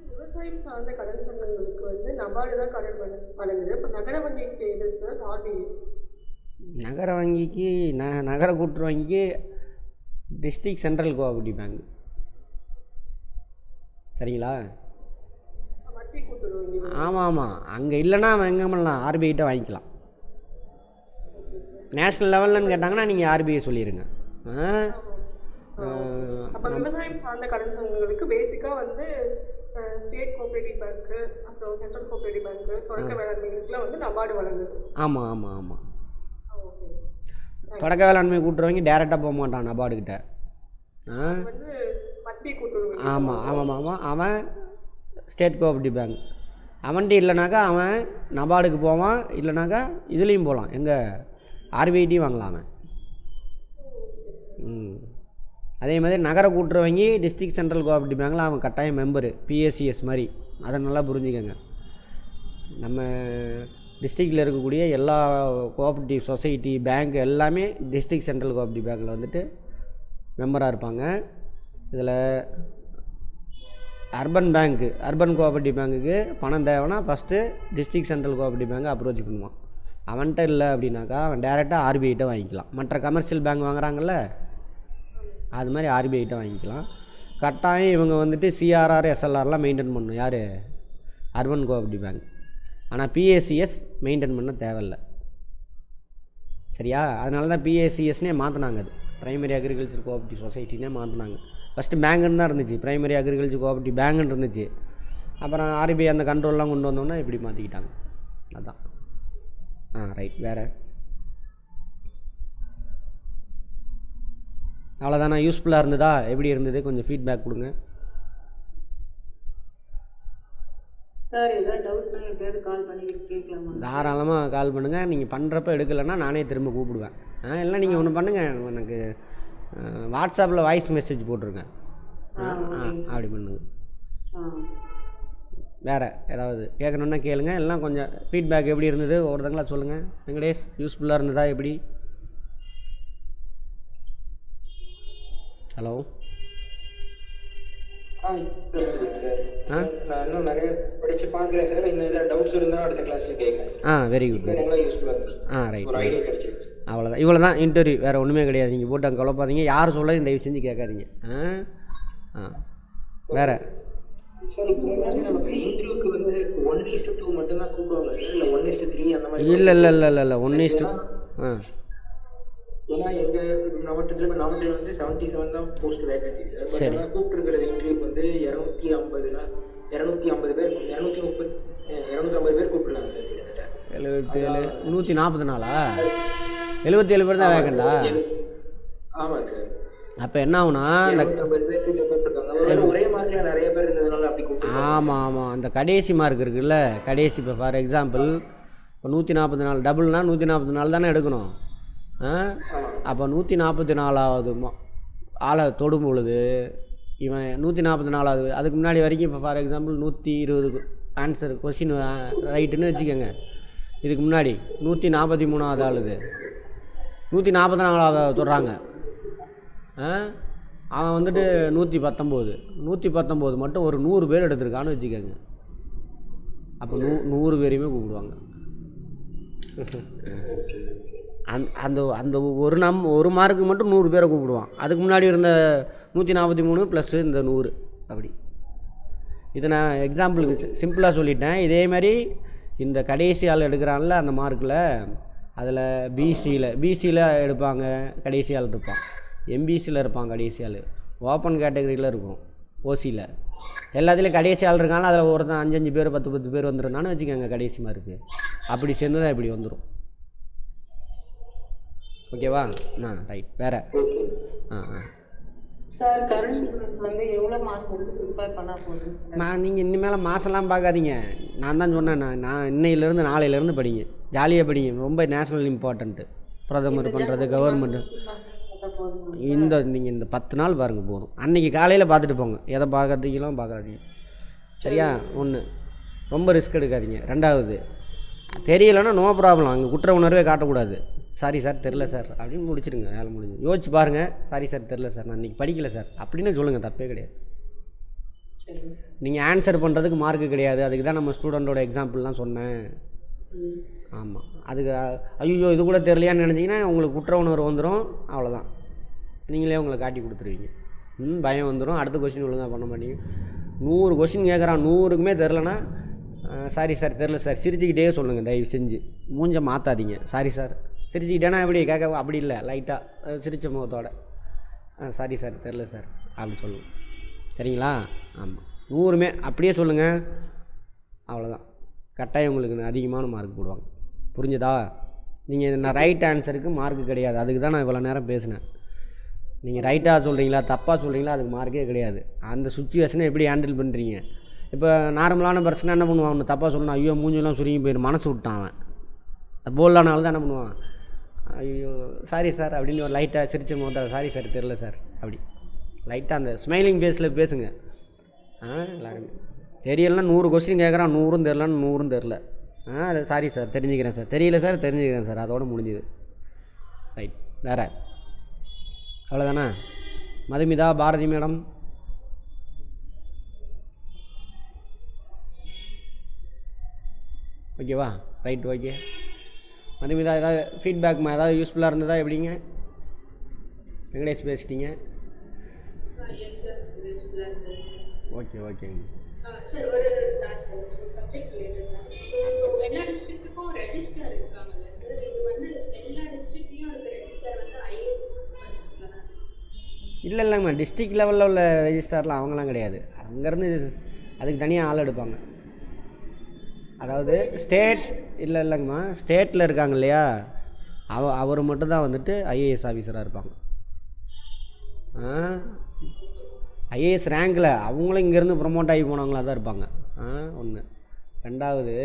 விவசாயம் சார்ந்த கடன் சங்கங்களுக்கு வந்து நபார்டு தான் கடன் வழங்குது. இப்போ நகர வங்கிக்கு எதிர்த்து ஆர்பிஐ. நகர வங்கிக்கு நகர கூட்டுறவு வங்கிக்கு டிஸ்ட்ரிக்ட் சென்ட்ரல் கோஆபரேட்டிவ் பேங்க். சரிங்களா? மத்திய கூட்டுறவு வங்கி. ஆமாம், அங்கே இல்லைன்னா அவன் எங்கே பண்ணலாம்? ஆர்பிஐட்ட வாங்கிக்கலாம். நேஷ்னல் லெவல்லன்னு கேட்டாங்கன்னா நீங்கள் ஆர்பிஐ சொல்லிடுங்க. அப்போ விவசாயம் சார்ந்த கடன் சங்கங்களுக்கு பேசிக்காக வந்து ஸ்டேட் கோஆபரேட்டிவ் பேங்க்கு, அப்புறம் சென்ட்ரல் கோஆபரேட்டிவ் பேங்க்கு, தொடக்க வேளாண்மைக்குலாம் வந்து நபார்டு வழங்குது. ஆமாம் ஆமாம் ஆமாம். ஓகே. தொடக்க வேளாண்மை கூட்டுறவங்க டேரெக்டாக போக மாட்டான் நபார்டுக்கிட்ட. வந்து மத்திய கூட்டுறவு. ஆமாம் ஆமாம் ஆமாம். அவன் ஸ்டேட் கோஆபரேட்டிவ் பேங்க். அவன்ட்டு இல்லைனாக்கா அவன் நபார்டுக்கு போவான், இல்லைனாக்கா இதுலேயும் போகலாம், எங்கே ஆர்பிஐட்டையும் வாங்கலாம் அவன். அதே மாதிரி நகர கூட்டுறவங்கி டிஸ்ட்ரிக்ட் சென்ட்ரல் கோஆபரேட்டிவ் பேங்கில் அவன் கட்டாயம் மெம்பரு, பிஎஸ்சிஎஸ் மாதிரி. அதை நல்லா புரிஞ்சுக்கோங்க. நம்ம டிஸ்ட்ரிக்டில் இருக்கக்கூடிய எல்லா கோஆபரேட்டிவ் சொசைட்டி பேங்க் எல்லாமே டிஸ்ட்ரிக்ட் சென்ட்ரல் கோஆபரேட்டிவ் பேங்கில் வந்துட்டு மெம்பராக இருப்பாங்க. இதில் அர்பன் பேங்க்கு, அர்பன் கோஆபரேட்டிவ் பேங்க்குக்கு பணம் தேவைன்னா ஃபஸ்ட்டு டிஸ்ட்ரிக்ட் சென்ட்ரல் கோஆபரேட்டிவ் பேங்கை அப்ரோச் பண்ணுவான். அவன்கிட்ட இல்லை அப்படின்னாக்கா அவன் டேரெக்டாக ஆர்பிஐட்ட வாங்கிக்கலாம். மற்ற கமர்ஷியல் பேங்க் வாங்குறாங்கல்ல, அது மாதிரி ஆர்பிஐட்ட வாங்கிக்கலாம். கட்டாயம் இவங்க வந்துட்டு சிஆர்ஆர் எஸ்எல்ஆர்லாம் மெயின்டைன் பண்ணணும். யார்? Urban cooperative bank. ஆனால் பிஏசிஎஸ் மெயின்டைன் பண்ண தேவையில்லை. சரியா? அதனால தான் பிஏசிஎஸ்னே மாற்றினாங்க. அது ப்ரைமரி அக்ரிகல்ச்சர் கோஆபரேட்டிவ் சொசைட்டினே மாற்றினாங்க. ஃபஸ்ட்டு பேங்குன்னு தான் இருந்துச்சு, ப்ரைமரி அக்ரிகல்ச்சர் கோஆபரேட்டிவ் பேங்குன்னு இருந்துச்சு. அப்புறம் ஆர்பிஐ அந்த கண்ட்ரோல்லாம் கொண்டு வந்தோன்னா இப்படி மாற்றிக்கிட்டாங்க. அதுதான். ரைட். வேறு அவ்வளோதானா? யூஸ்ஃபுல்லாக இருந்ததா? எப்படி இருந்தது? கொஞ்சம் ஃபீட்பேக் கொடுங்க சார். ஏதாவது டவுட்னா எப்பயாவது கால் பண்ணி கேட்கலாமா? தாராளமாக கால் பண்ணுங்கள். நீங்கள் பண்ணுறப்ப எடுக்கலைன்னா நானே திரும்ப கூப்பிடுவேன். இல்லை நீங்கள் ஒன்று பண்ணுங்கள், எனக்கு வாட்ஸ்அப்பில் வாய்ஸ் மெசேஜ் போட்டுருங்க. அப்படி பண்ணுங்க. வேறு ஏதாவது கேட்கணுன்னா கேளுங்க. எல்லாம் கொஞ்சம் ஃபீட்பேக் எப்படி இருந்தது ஒருத்தங்களா சொல்லுங்கள். வெங்கடேஷ் யூஸ்ஃபுல்லாக இருந்ததா எப்படி? ஹலோ. சார் நான் இன்னும் நிறைய படித்து பார்க்குறேன் சார். இன்னும் ஏதாவது டவுட்ஸ் இருந்தால் அடுத்த கிளாஸில் கேட்குறேன். Very good. நல்லா யூஸ்ஃபுல்லாக இருந்துச்சு. ரைட். ஒரு ஐடியா கிடைச்சிருச்சு. அவ்வளோதான், இவ்வளோ தான் இன்டர்வியூ, வேறு ஒன்றுமே கிடையாது. நீங்கள் போட்டு அங்கே குழப்பாதீங்க, யார் சொல்ல தயவு செஞ்சு கேட்காதீங்க. வேறு சார் இப்போ வந்து நமக்கு இன்டர்வியூக்கு வந்து 1:2 மட்டும்தான் கூப்பிடுவாங்க சார், இல்லை 1:3 அந்த மாதிரி? இல்லை 1:1. ஏன்னா எங்கள் மாவட்டத்தில் இப்போ நாமக்கல் வந்து 77 தான் போஸ்ட் வேகன்சி சார். சரி. பட் கூப்பிட்டுருக்கிற இன்டர்வியூக்கு வந்து 250 பேர் 250 பேர் கூப்பிட்டுருக்காங்க சார். கிட்டத்தட்ட 77 144 77 பேர் தான் வேகண்டா? ஆமாங்க சார். அப்போ என்ன ஆகுனா இந்த 250 பேர் கிட்ட கூப்பிட்டுருக்காங்க. ஒரே மார்க்கில் நிறைய பேர் இருந்ததுனால அப்படி கூப்பிட்டு. ஆமாம் அந்த கடைசி மார்க் இருக்குல்ல, கடைசி இப்போ ஃபார் எக்ஸாம்பிள் இப்போ 144 டபுள்னா 144 தானே எடுக்கணும். அப்போ 144வது ஆளை தொடும் பொழுது இவன் 144வது, அதுக்கு முன்னாடி வரைக்கும் இப்போ ஃபார் எக்ஸாம்பிள் 120 ஆன்சர் கொஸ்டின் ரைட்டுன்னு வச்சுக்கோங்க. இதுக்கு முன்னாடி 143வது ஆளுது 144வது தொடுறாங்க. அவன் வந்துட்டு 119 மட்டும் ஒரு 100 பேர் எடுத்திருக்கான்னு வச்சுக்கோங்க. அப்போ 100 பேரையுமே கூப்பிடுவாங்க. அந்த அந்த ஒரு மார்க்கு மட்டும் 100 பேரை கூப்பிடுவான். அதுக்கு முன்னாடி இருந்த 143 ப்ளஸ் இந்த 100 அப்படி. இதை நான் எக்ஸாம்பிளுக்கு சிம்பிளாக சொல்லிட்டேன். இதே மாதிரி இந்த கடைசி ஆள் எடுக்கிறான்ல அந்த மார்க்கில், அதில் பிசியில் எடுப்பாங்க, கடைசி ஆள் இருப்பான். எம்பிசியில் இருப்பான் கடைசி ஆள். ஓப்பன் கேட்டகரியில் இருக்கும், ஓசியில். எல்லாத்துலேயும் கடைசி ஆள் இருக்காங்க. அதில் ஒருத்தன் 5 பேர் 10 பேர் வந்துடும்னான்னு வச்சுக்கோங்க கடைசி மார்க்கு. அப்படி சேர்ந்து தான் இப்படி வந்துடும். ஓகேவா? ரைட். வேறு சார் கரண்ட் ஸ்டூடெண்ட் வந்து எவ்வளோ மாதம் வந்து ப்ரிப்பேர் பண்ணால் போதும்? நீங்கள் இனிமேல் மாதம்லாம் பார்க்காதீங்க. நான் தான் சொன்னேன், நான் இன்னையிலேருந்து நாளையிலேருந்து படிங்க, ஜாலியாக படிங்க. ரொம்ப நேஷ்னல் இம்பார்ட்டண்ட்டு. பிரதமர் பண்ணுறது, கவர்மெண்ட்டு. நீங்கள் இந்த 10 நாள் பாருங்கள் போதும். அன்றைக்கி காலையில் பார்த்துட்டு போங்க. எதை பார்க்கறதுக்கெல்லாம் பார்க்காதீங்க, சரியா? ஒன்று, ரொம்ப ரிஸ்க் எடுக்காதீங்க. 2வது, தெரியலைன்னா நோ ப்ராப்ளம், அங்கே குற்ற உணர்வே காட்டக்கூடாது. சாரி சார் தெரில சார் அப்படின்னு முடிச்சிடுங்க, வேலை முடிஞ்சு. யோசிச்சு பாருங்கள், சாரி சார் தெரில சார், நான் இன்றைக்கி படிக்கலை சார் அப்படின்னு சொல்லுங்கள், தப்பே கிடையாது. நீங்கள் ஆன்சர் பண்ணுறதுக்கு மார்க்கு கிடையாது. அதுக்கு தான் நம்ம ஸ்டூடெண்ட்டோட எக்ஸாம்பிள்லாம் சொன்னேன். ஆமாம், அதுக்கு ஐயோ இது கூட தெரியலையான்னு நினச்சிங்கன்னா உங்களுக்கு குற்ற உணர்வு வந்துடும். அவ்வளோதான், நீங்களே உங்களை காட்டி கொடுத்துருவீங்க. பயம் வந்துடும். அடுத்த கொஸ்டின் ஒழுங்காக பண்ண மாட்டீங்க. 100 கொஸ்டின் கேட்குறான், 100க்குமே தெரிலனா சாரி சார் தெரில சார் சிரிச்சுக்கிட்டே சொல்லுங்கள். தயவு செஞ்சு மூஞ்ச மாற்றாதீங்க. சாரி சார் சிரிச்சுக்கிட்டேனா எப்படி கேட்க, அப்படி இல்லை, லைட்டாக சிரித்த முகத்தோட சாரி சார் தெரில சார் அப்படி சொல்லுங்கள், சரிங்களா? ஆமாம், 100மே அப்படியே சொல்லுங்கள். அவ்வளோதான், கட்டாயம் உங்களுக்கு அதிகமான மார்க் போடுவாங்க. புரிஞ்சுதா? நீங்கள் நான் ரைட் ஆன்சருக்கு மார்க்கு கிடையாது. அதுக்கு தான் நான் இவ்வளோ நேரம் பேசினேன். நீங்கள் ரைட்டாக சொல்கிறீங்களா தப்பாக சொல்கிறீங்களா அதுக்கு மார்க்கே கிடையாது. அந்த சுச்சுவேஷனை எப்படி ஹேண்டில் பண்ணுறீங்க? இப்போ நார்மலான பர்சனை என்ன பண்ணுவான், அவனு தப்பாக சொல்லணும், ஐயோ மூஞ்செல்லாம் சுருங்கி போயிடும், மனசு விட்டான் அவன். போல்டானால தான் என்ன பண்ணுவான், ஐயோ சாரி சார் அப்படின்னு ஒரு லைட்டாக சிரிச்ச போது சாரி சார் தெரில சார் அப்படி லைட்டாக அந்த ஸ்மைலிங் ஃபேஸில் பேசுங்க. எல்லாருமே தெரியலன்னா 100 கொஸ்டின் கேட்குறான், 100ம் தெரிலன்னு 100ம் தெரில. அது சாரி சார் தெரிஞ்சுக்கிறேன் சார், தெரியல சார் தெரிஞ்சுக்கிறேன் சார், அதோடு முடிஞ்சுது. ரைட். வேறு அவ்வளோதானே? மதுமிதா, பாரதி மேடம், ஓகேவா? Right, okay. மதுமிதா ஏதாவது ஃபீட்பேக் ஏதாவது யூஸ்ஃபுல்லாக இருந்ததா எப்படிங்க? வெங்கடேஷ் பேசிட்டீங்க. ஓகே ஓகேங்க சார். ஒரு சப்ஜெக்ட் ரிலேட்டட் தான். ஸோ இப்போ எல்லா டிஸ்ட்ரிக்ட்டுக்கும் ரெஜிஸ்டர் இருக்காங்கல்ல சார், இது வந்து எல்லா டிஸ்ட்ரிக்ட்லேயும் இருக்க ரெஜிஸ்டர் வந்து ஐஏஎஸ் படிச்சிருக்காங்க? இல்லைங்கம்மா, டிஸ்ட்ரிக்ட் லெவலில் உள்ள ரெஜிஸ்டர்லாம் அவங்களாம் கிடையாது. அங்கேருந்து அதுக்கு தனியாக ஆள் எடுப்பாங்க. அதாவது ஸ்டேட் இல்லைங்கம்மா, ஸ்டேட்டில் இருக்காங்க இல்லையா, அவர் மட்டும்தான் வந்துட்டு ஐஏஎஸ் ஆஃபீஸராக இருப்பாங்க. ஐஏஎஸ் ரேங்கில் அவங்களும் இங்கேருந்து ப்ரொமோட் ஆகி போனவங்களாக தான் இருப்பாங்க. ஒன்று. 2வது,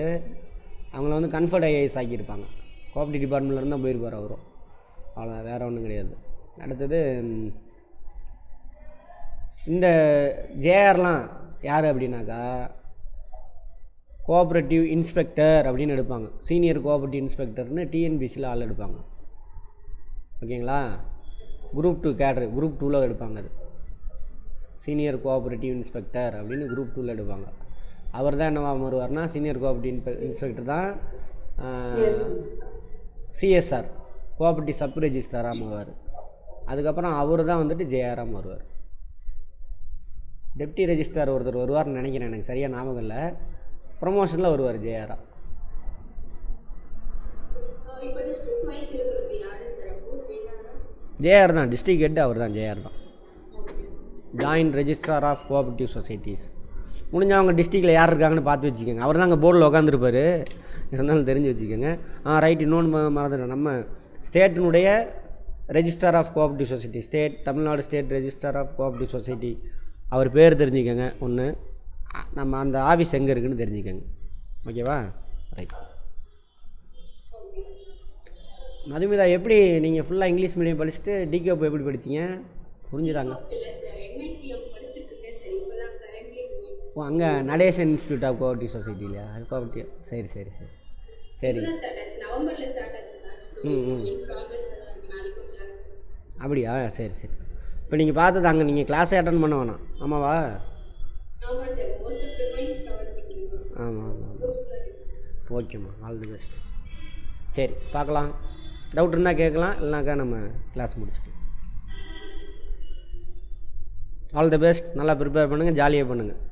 அவங்கள வந்து கன்ஃபர்ட் ஐஏஎஸ் ஆக்கியிருப்பாங்க. கோஆப்ரேட்டிவ் டிபார்ட்மெண்ட்லேருந்து தான் போயிருப்பார் அவரும். அவ்வளோ, வேறு ஒன்றும் கிடையாது. அடுத்தது இந்த ஜேஆர்லாம் யார் அப்படின்னாக்கா, கோஆப்ரேட்டிவ் இன்ஸ்பெக்டர் அப்படின்னு எடுப்பாங்க. சீனியர் கோஆப்ரேட்டிவ் இன்ஸ்பெக்டர்னு டிஎன்பிசியில் ஆள் எடுப்பாங்க. ஓகேங்களா? குரூப் 2 கேட்ரு, குரூப் 2ல் எடுப்பாங்க. அது சீனியர் கோஆப்ரேட்டிவ் இன்ஸ்பெக்டர் அப்படின்னு குரூப் 2ல் எடுப்பாங்க. அவர் தான் என்னவா வருவார்னா, சீனியர் கோஆப்ரேட்டிவ் இன்ஸ்பெக்டர் தான் சிஎஸ்ஆர் கோஆப்ரேட்டிவ் சப் ரெஜிஸ்ட்ராராக வருவார். அதுக்கப்புறம் அவர் தான் வந்துட்டு ஜேஆராக வருவார். டெப்டி ரெஜிஸ்ட்ரார் ஒருத்தர் வருவார்னு நினைக்கிறேன், எனக்கு சரியாக ஞாபகம் இல்லை. ப்ரமோஷனில் வருவார் ஜேஆராக. இப்போ டிஸ்ட்ரிக்ட் வைஸ் இருக்கிறது யாரு சார்? அப்போ ஜேஆர் தான் டிஸ்ட்ரிக்ட் ஹெட், அவர் தான் ஜேஆர் தான், joint registrar of cooperative societies. முடிஞ்சவங்க டிஸ்ட்ரிக்டில் யார் இருக்காங்கன்னு பார்த்து வச்சுக்கோங்க. அவர் தான் அங்கே போர்டில் உட்காந்துருப்பார், இருந்தாலும் தெரிஞ்சு வச்சுக்கோங்க. ரைட், இன்னொன்று மறந்துட்டோம், நம்ம ஸ்டேட்டினுடைய registrar of cooperative society, Tamil Nadu state registrar of cooperative society, அவர் பேர் தெரிஞ்சுக்கோங்க. ஒன்று, நம்ம அந்த ஆஃபீஸ் எங்கே இருக்குதுன்னு தெரிஞ்சுக்கோங்க. ஓகேவா? ரைட். மதுமிதா, எப்படி நீங்கள் ஃபுல்லாக இங்கிலீஷ் மீடியம் படிச்சுட்டு டிகேப் எப்படி படிச்சிங்க? புரிஞ்சுதாங்க? ஓ, அங்கே Natesan institute of cooperative society இல்லையா? அது கோஆப்ரேட்டிவ். சரி சரி சரி சரி. அப்படியா? சரி சரி. இப்போ நீங்கள் பார்த்தது அங்கே நீங்கள் கிளாஸே அட்டன் பண்ண வேணாம், ஆமாவா? ஆமாம் ஆமாம். ஓகேம்மா, ஆல் தி பெஸ்ட். சரி, பார்க்கலாம். டவுட் இருந்தால் கேட்கலாம், இல்லைனாக்கா நம்ம கிளாஸ் முடிச்சுக்கலாம். All the best. நல்லா ப்ரிப்பேர் பண்ணுங்கள், ஜாலியாக பண்ணுங்கள்.